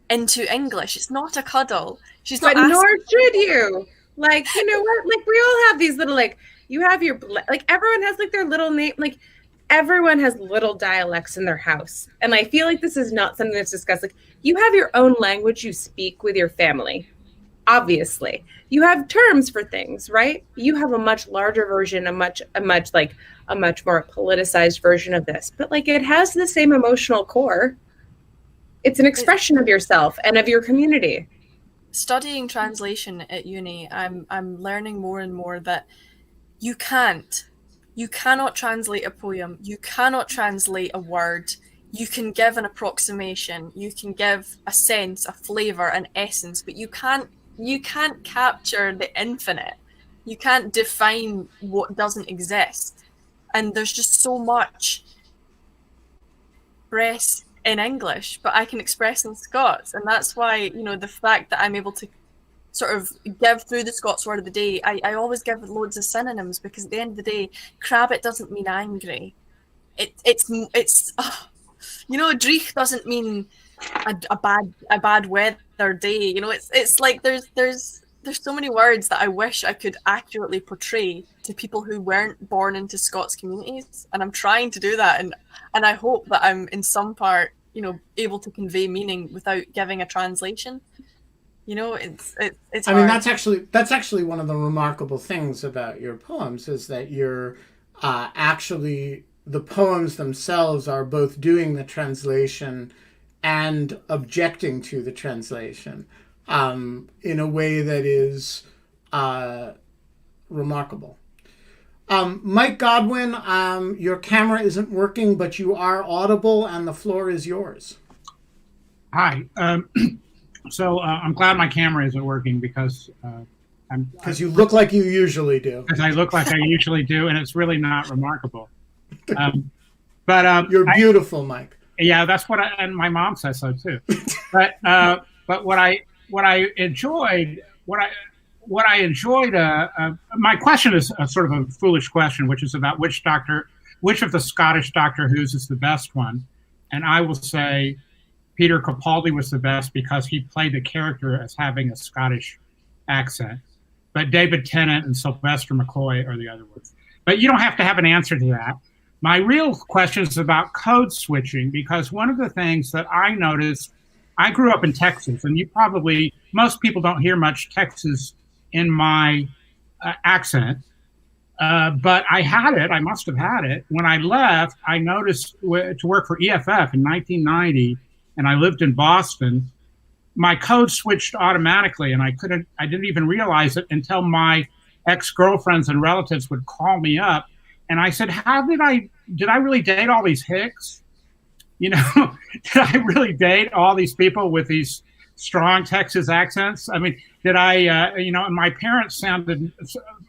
into English. It's not a cuddle. She's not. But nor should you. Like, you know what? Like, we all have these little, like, you have your, like, everyone has, like, their little name. Like, everyone has little dialects in their house. And I feel like this is not something that's discussed. Like, you have your own language you speak with your family. Obviously. You have terms for things, right? You have a much larger version, a much more politicized version of this. But, like, it has the same emotional core. It's an expression of yourself and of your community. Studying translation at uni, I'm learning more and more that you cannot translate a poem, you cannot translate a word. You can give an approximation, you can give a sense, a flavor, an essence, but you can't you can't capture the infinite. You can't define what doesn't exist. And there's just so much express in English, but I can express in Scots. And that's why, you know, the fact that I'm able to sort of give through the Scots word of the day, I always give loads of synonyms, because at the end of the day, crabbit doesn't mean angry. It's you know, dreich doesn't mean a bad weather day. You know, it's like there's so many words that I wish I could accurately portray to people who weren't born into Scots communities, and I'm trying to do that, and I hope that I'm in some part, you know, able to convey meaning without giving a translation. You know, it's I mean, hard. that's actually one of the remarkable things about your poems, is that you're actually, the poems themselves are both doing the translation and objecting to the translation in a way that is remarkable. Mike Godwin, your camera isn't working, but you are audible, and the floor is yours. Hi. So I'm glad my camera isn't working, because Because you look like you usually do. Because I look like I usually do, and it's really not remarkable. But you're beautiful, Mike. Yeah, that's what and my mom says so too. But what I enjoyed, my question is a sort of a foolish question, which is about which of the Scottish Doctor Who's is the best one, and I will say Peter Capaldi was the best because he played the character as having a Scottish accent. But David Tennant and Sylvester McCoy are the other ones. But you don't have to have an answer to that. My real question is about code switching, because one of the things that I noticed, I grew up in Texas, and most people don't hear much Texas in my accent. But I must have had it. When I left, I noticed to work for EFF in 1990, and I lived in Boston, my code switched automatically, and I didn't even realize it until my ex-girlfriends and relatives would call me up, and I said, did I really date all these hicks? You know, did I really date all these people with these strong Texas accents? I mean, did I, and my parents sounded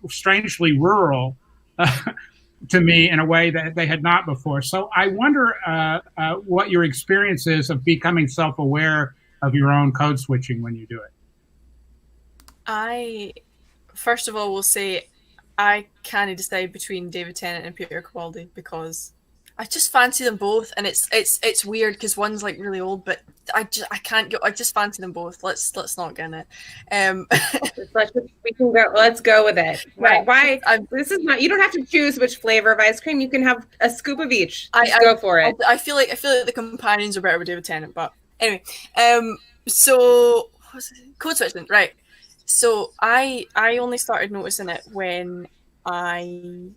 strangely rural to me in a way that they had not before. So I wonder what your experience is of becoming self-aware of your own code switching when you do it. I, first of all, will say I can't decide between David Tennant and Peter Capaldi, because I just fancy them both, and it's weird because one's like really old, but I can't go. I just fancy them both. Let's not get in it. Let's go with it. Why? This is not. You don't have to choose which flavor of ice cream. You can have a scoop of each. Go for it. I feel like the companions are better with David Tennant, but anyway. So code switching, right? So I only started noticing it when I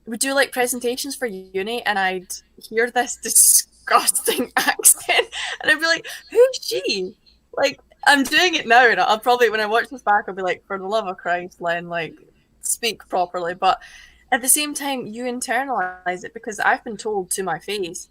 would do like presentations for uni, and I'd hear this disgusting accent, and I'd be like, "Who's she?" Like, I'm doing it now, and I'll probably, when I watch this back, I'll be like, "For the love of Christ, Len, like, speak properly." But at the same time, you internalize it, because I've been told to my face,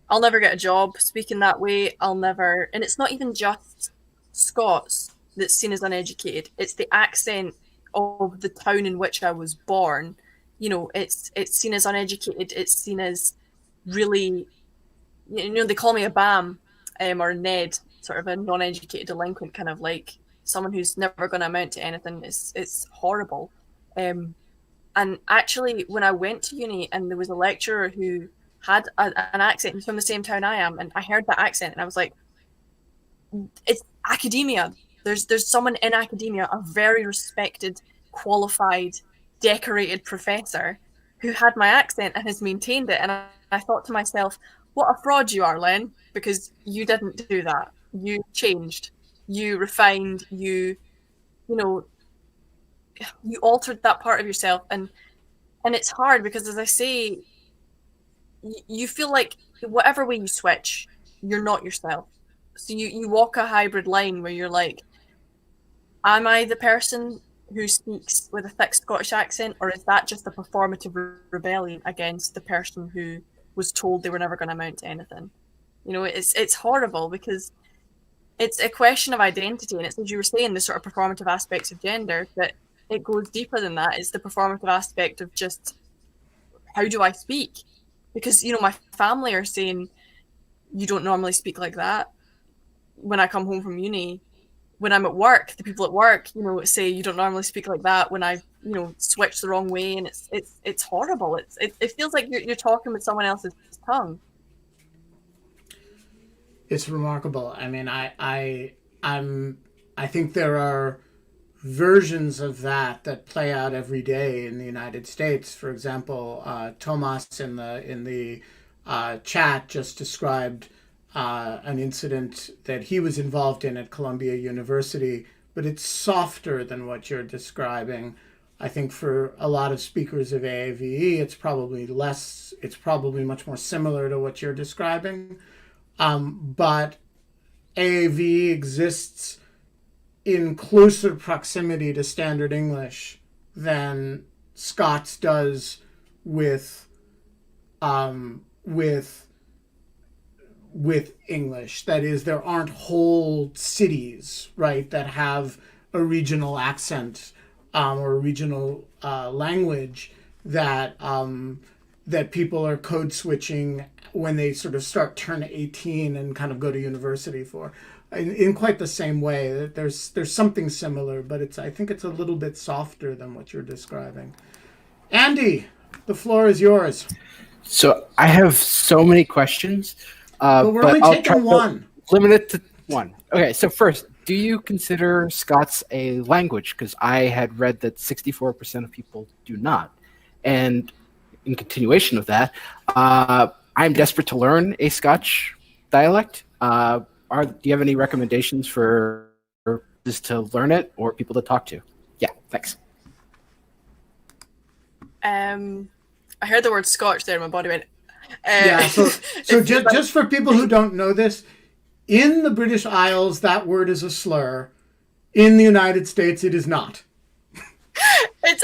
I'll never get a job speaking that way. I'll never, and it's not even just Scots that's seen as uneducated. It's the accent of the town in which I was born. You know, it's seen as uneducated. It's seen as really, you know, they call me a BAM or a Ned, sort of a non-educated delinquent, kind of like someone who's never going to amount to anything. It's horrible. And actually, when I went to uni and there was a lecturer who had an accent from the same town I am, and I heard that accent, and I was like, it's academia. There's someone in academia, a very respected, qualified, decorated professor, who had my accent and has maintained it. And I thought to myself, what a fraud you are, Len, because you didn't do that. You changed, you refined, you altered that part of yourself. And it's hard, because, as I say, you feel like whatever way you switch, you're not yourself. So you walk a hybrid line where you're like, am I the person who speaks with a thick Scottish accent, or is that just a performative rebellion against the person who was told they were never going to amount to anything? You know, it's horrible, because it's a question of identity, and it's, as you were saying, the sort of performative aspects of gender, but it goes deeper than that. It's the performative aspect of just, how do I speak? Because, you know, my family are saying, you don't normally speak like that. When I come home from uni, when I'm at work, the people at work, you know, say you don't normally speak like that when I, you know, switch the wrong way, and it's horrible. It feels like you're talking with someone else's tongue. It's remarkable. I mean, I think there are versions of that play out every day in the United States. For example, Tomas in the chat just described an incident that he was involved in at Columbia University, but it's softer than what you're describing. I think for a lot of speakers of AAVE, it's probably much more similar to what you're describing. But AAVE exists in closer proximity to Standard English than Scots does with English. That is, there aren't whole cities, right, that have a regional accent or a regional language that people are code switching when they sort of turn 18 and kind of go to university for. In quite the same way, there's something similar, but I think it's a little bit softer than what you're describing. Andy, the floor is yours. So I have so many questions, but we're only taking one. Limit it to one. Okay, so first, do you consider Scots a language? Because I had read that 64% of people do not. And in continuation of that, I'm desperate to learn a Scotch dialect. Do you have any recommendations for just to learn it or people to talk to? Yeah, thanks. I heard the word Scotch there, my body went. Yeah, so just for people who don't know this, in the British Isles, that word is a slur. In the United States, it is not.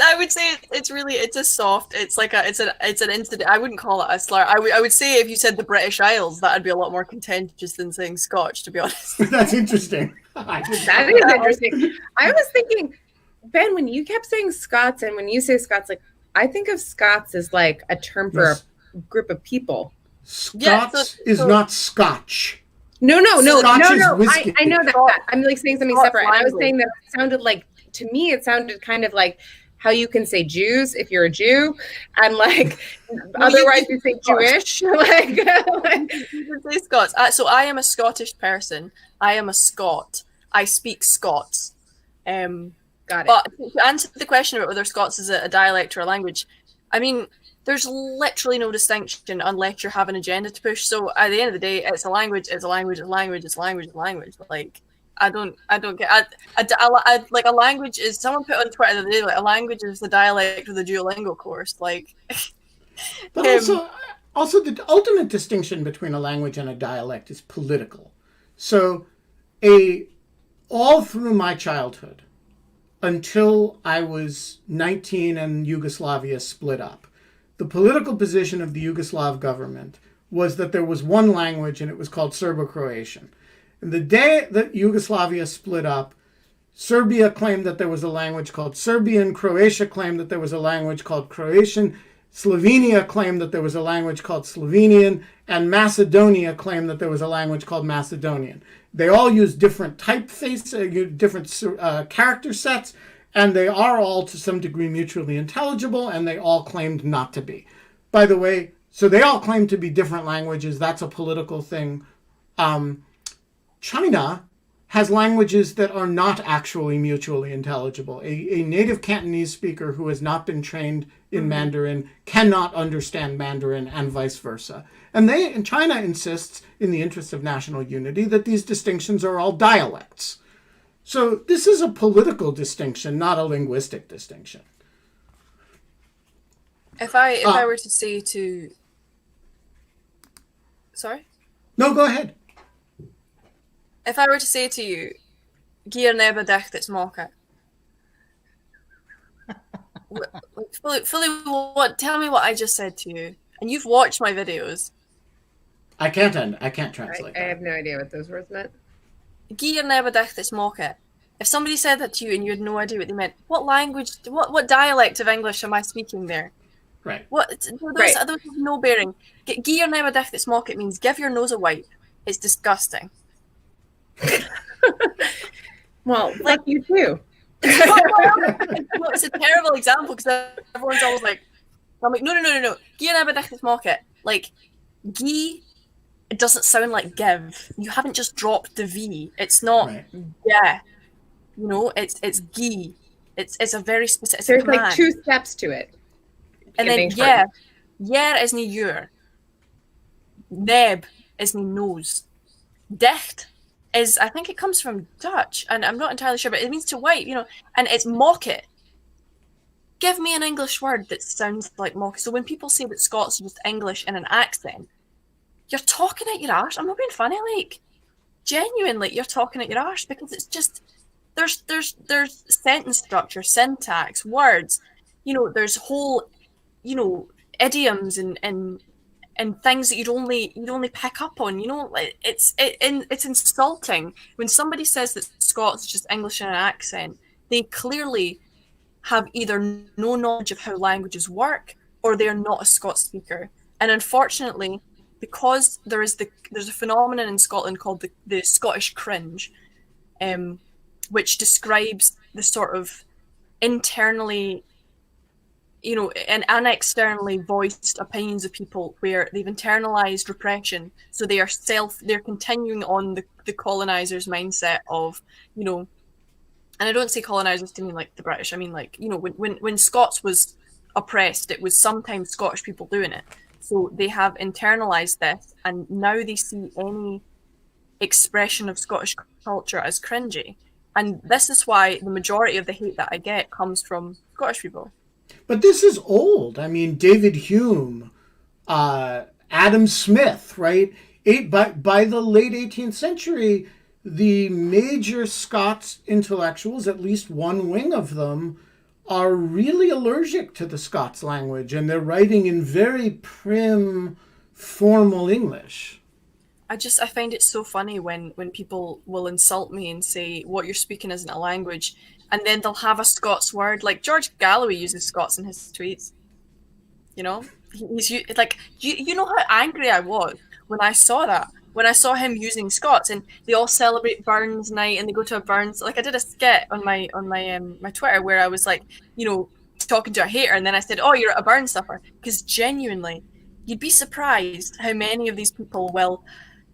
I would say it's a soft. It's an incident. I wouldn't call it a slur. I would say if you said the British Isles, that'd be a lot more contentious than saying Scotch, to be honest. That's interesting. That is interesting. I was thinking, Ben, when you kept saying Scots, and when you say Scots, like I think of Scots as like a term for a group of people. Scots is not Scotch. No. Scotch is whiskey. I know that. I'm like saying something separate. And I was saying that it sounded like, to me, it sounded kind of like how you can say Jews if you're a Jew, and like otherwise you say Jewish. like you can say Scots. So I am a Scottish person. I am a Scot. I speak Scots. Got it. But to answer the question about whether Scots is a dialect or a language, I mean, there's literally no distinction unless you're having an agenda to push. So at the end of the day, it's a language. It's a language. It's a language. It's a language. It's a language. Like. I don't get. I like a language is. Someone put on Twitter the other day, like a language is the dialect of the Duolingo course. Like, but also the ultimate distinction between a language and a dialect is political. So, all through my childhood, until I was 19 and Yugoslavia split up, the political position of the Yugoslav government was that there was one language and it was called Serbo-Croatian. And the day that Yugoslavia split up, Serbia claimed that there was a language called Serbian, Croatia claimed that there was a language called Croatian, Slovenia claimed that there was a language called Slovenian, and Macedonia claimed that there was a language called Macedonian. They all use different typeface, different character sets, and they are all to some degree mutually intelligible, and they all claimed not to be. By the way, so they all claim to be different languages. That's a political thing. China has languages that are not actually mutually intelligible. A native Cantonese speaker who has not been trained in Mandarin cannot understand Mandarin and vice versa. And China insists, in the interest of national unity, that these distinctions are all dialects. So this is a political distinction, not a linguistic distinction. If I were to say to... Sorry? No, go ahead. If I were to say to you, Gear neba dicht it's mocha. Fully what? Tell me what I just said to you. And you've watched my videos. I can't translate. I have no idea what those words meant. Gír nebadach is mocha. If somebody said that to you and you had no idea what they meant, what language, what dialect of English am I speaking there? Right. Those have no bearing. Gír nebadach is mocha, it means give your nose a wipe. It's disgusting. Well, like you too. Well, it's a terrible example because everyone's always like, I'm like, no. Gír nebadach is mocha. Like, gí, it doesn't sound like give. You haven't just dropped the V. It's not yeah. You know, it's gí. It's a very specific. There's like 2 steps to it. And then yeah is ni your. Neb is ni nose. Dicht is, I think it comes from Dutch, and I'm not entirely sure, but it means to wipe, you know, and it's mock it. Give me an English word that sounds like mock. So when people say that Scots use English in an accent, you're talking at your arse. I'm not being funny, like, genuinely, you're talking at your arse, because it's just, there's sentence structure, syntax, words, you know, there's whole, you know, idioms and things that you'd only pick up on, you know. It's insulting when somebody says that Scots is just English in an accent. They clearly have either no knowledge of how languages work, or they're not a Scots speaker. And unfortunately, because there's a phenomenon in Scotland called the Scottish cringe, which describes the sort of internally, you know, and externally voiced opinions of people where they've internalized repression. So they're continuing on the colonizers' mindset of, you know, and I don't say colonizers to mean like the British. I mean, like, you know, when Scots was oppressed, it was sometimes Scottish people doing it. So they have internalized this, and now they see any expression of Scottish culture as cringy. And this is why the majority of the hate that I get comes from Scottish people. But this is old. I mean, David Hume, Adam Smith, right? By the late 18th century, the major Scots intellectuals, at least one wing of them, are really allergic to the Scots language, and they're writing in very prim, formal English. I find it so funny when people will insult me and say what you're speaking isn't a language, and then they'll have a Scots word. Like George Galloway uses Scots in his tweets. You know, he's like, you know how angry I was when I saw that. When I saw him using Scots, and they all celebrate Burns Night and they go to a Burns, like I did a skit on my Twitter where I was like, you know, talking to a hater, and then I said, oh, you're a Burns supper, because genuinely, you'd be surprised how many of these people will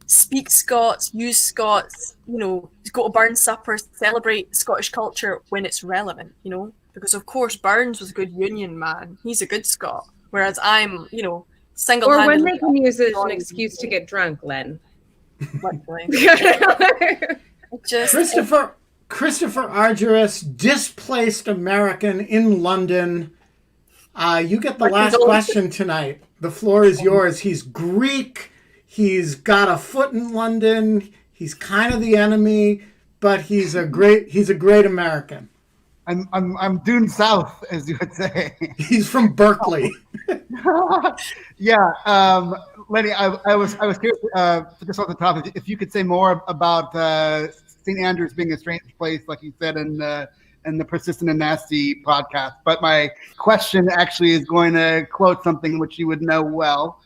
speak Scots, use Scots, you know, go to Burns suppers, celebrate Scottish culture when it's relevant, you know, because of course Burns was a good Union man, he's a good Scot, whereas I'm, you know, single-handed. Or when they can use it as an excuse to get drunk, Len. Christopher Argyris, displaced American in London. You get the last question tonight. The floor is yours. He's Greek. He's got a foot in London. He's kind of the enemy, but he's a great American. I'm due south, as you would say. He's from Berkeley. Yeah, Lenny, I was curious, just off the top, if you could say more about St. Andrews being a strange place, like you said in the Persistent and Nasty podcast. But my question actually is going to quote something which you would know well.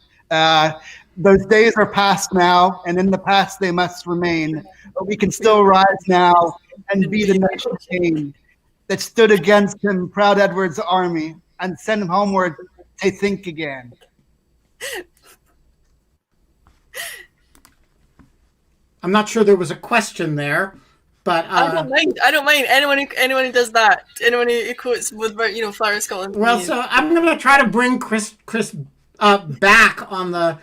Those days are past now, and in the past they must remain. But we can still rise now and be the nation king that stood against him, proud Edward's army, and sent him homeward to think again. I'm not sure there was a question there, but I don't mind anyone who does that. Anyone who quotes with, you know, Flower Scotland. Well, so I'm going to try to bring Chris back on the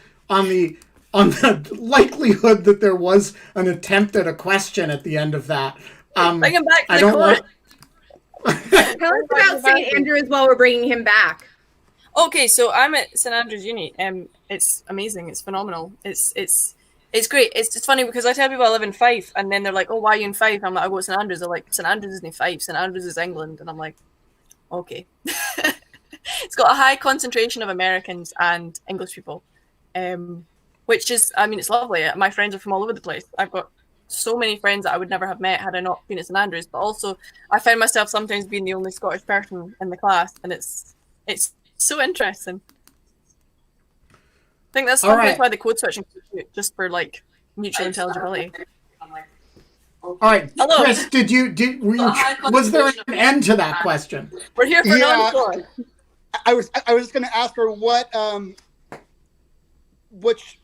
likelihood that there was an attempt at a question at the end of that. Bring him back. I don't want. Tell us about St. Andrews while we're bringing him back. Okay, so I'm at St. Andrews Uni. It's amazing. It's phenomenal. It's great. It's funny because I tell people I live in Fife, and then they're like, "Oh, why are you in Fife?" I'm like, "I go to St. Andrews." They're like, "St. Andrews isn't Fife. St. Andrews is England," and I'm like, "Okay." It's got a high concentration of Americans and English people, which is, I mean, it's lovely. My friends are from all over the place. I've got so many friends that I would never have met had I not been at St Andrews. But also, I find myself sometimes being the only Scottish person in the class, and it's so interesting. I think that's sometimes why the code switching is cute, just for like mutual intelligibility. All right, hello. Chris, was there an end to that question? We're here for non-score. I was just going to ask her which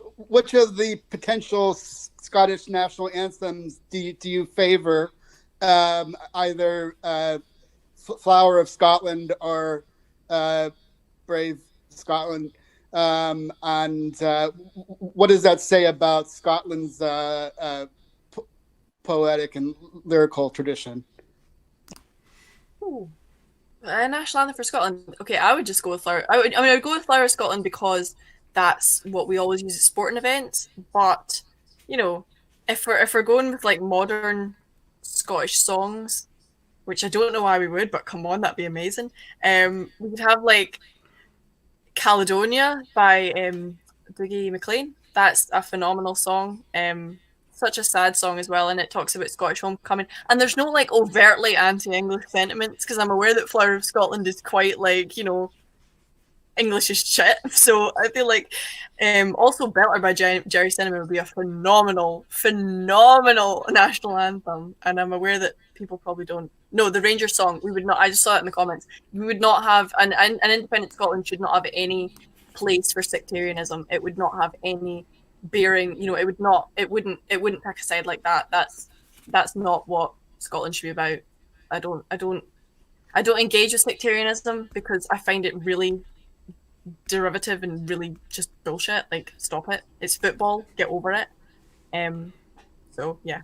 of the potential Scottish national anthems do you favor, either Flower of Scotland or Brave Scotland, and what does that say about Scotland's poetic and lyrical tradition? Ooh. A national anthem for Scotland. Okay, I would just go with Flower. I would go with Flower of Scotland because that's what we always use at sporting events. But if we're going with like modern Scottish songs, which I don't know why we would, but come on, that'd be amazing. We would have like Caledonia by Dougie MacLean. That's a phenomenal song. Such a sad song as well, and it talks about Scottish homecoming. And there's no like overtly anti-English sentiments, because I'm aware that Flower of Scotland is quite like, English is shit. So I feel like also Belter by Jerry Cinnamon would be a phenomenal national anthem. And I'm aware that people probably don't. No, the Rangers song, we would not, I just saw it in the comments, we would not have, an independent Scotland should not have any place for sectarianism. It would not have any bearing, it wouldn't pick a side like that. That's not what Scotland should be about. I don't engage with sectarianism because I find it really derivative and really just bullshit. Like, stop it. It's football. Get over it. So yeah.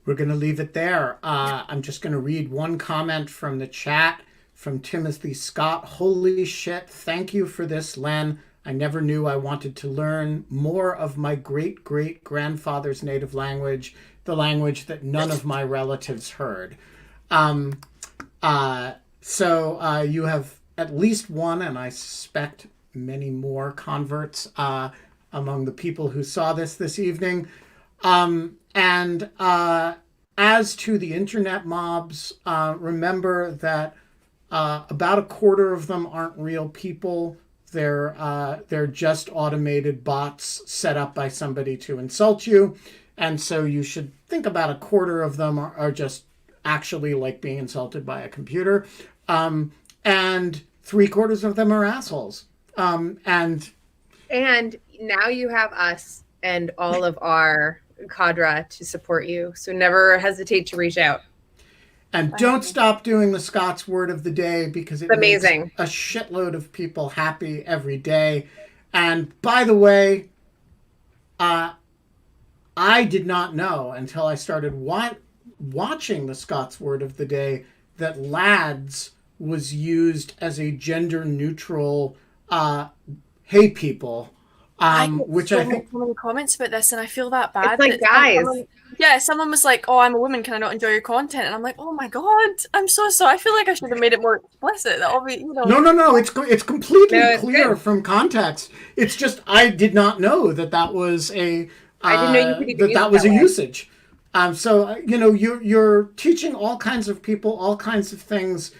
We're going to leave it there. I'm just going to read one comment from the chat from Timothy Scott. Holy shit. Thank you for this, Len. I never knew I wanted to learn more of my great-great-grandfather's native language, the language that none of my relatives heard. So you have at least one, and I suspect many more converts among the people who saw this evening. And as to the internet mobs, remember that about a quarter of them aren't real people. They're just automated bots set up by somebody to insult you. And so you should think about a quarter of them are just actually like being insulted by a computer. And 3/4 of them are assholes. And now you have us and all of our cadre to support you. So never hesitate to reach out. And don't stop doing the Scots word of the day, because it's amazing. Makes a shitload of people happy every day. And by the way, I did not know until I started watching the Scots word of the day that lads was used as a gender neutral hey people. Which I think so many comments about this, and I feel that bad. It's like, guys. Someone was like, "Oh, I'm a woman. Can I not enjoy your content?" And I'm like, "Oh my god, I'm so sorry. I feel like I should have made it more explicit." That'll be, No. It's completely clear good. from context. It's just I did not know that was a. I didn't know you could even that was a usage. So you're teaching all kinds of people all kinds of things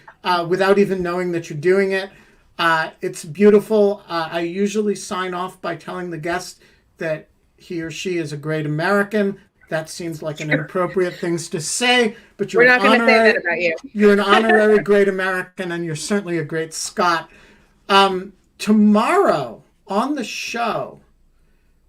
without even knowing that you're doing it. It's beautiful. I usually sign off by telling the guest that he or she is a great American. That seems like an inappropriate thing to say, but we're not going to say that about you. You're an honorary great American, and you're certainly a great Scot. Tomorrow on the show,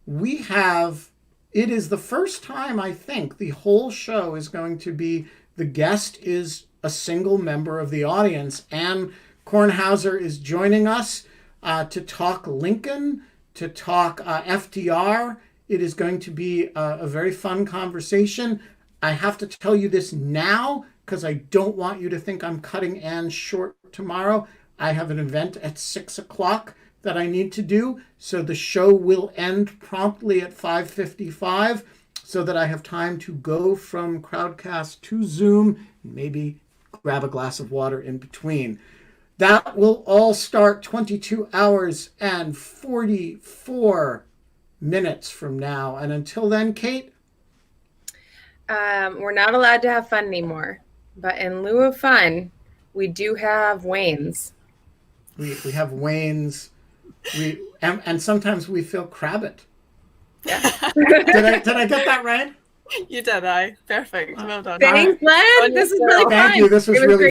it is the first time, I think, the whole show is going to be, the guest is a single member of the audience. Anne Kornhauser is joining us to talk Lincoln, to talk FDR. It is going to be a very fun conversation. I have to tell you this now because I don't want you to think I'm cutting Anne short tomorrow. I have an event at 6:00 that I need to do, so the show will end promptly at 5:55 so that I have time to go from Crowdcast to Zoom, maybe grab a glass of water in between. That will all start 22 hours and 44 minutes from now. And until then, Kate, We're not allowed to have fun anymore. But in lieu of fun, we do have wains. We have wains. And sometimes we feel crabbit. Yeah. Did I get that right? You did, perfect. Well done. Thanks, Len. This is really fun. Thank you. This was really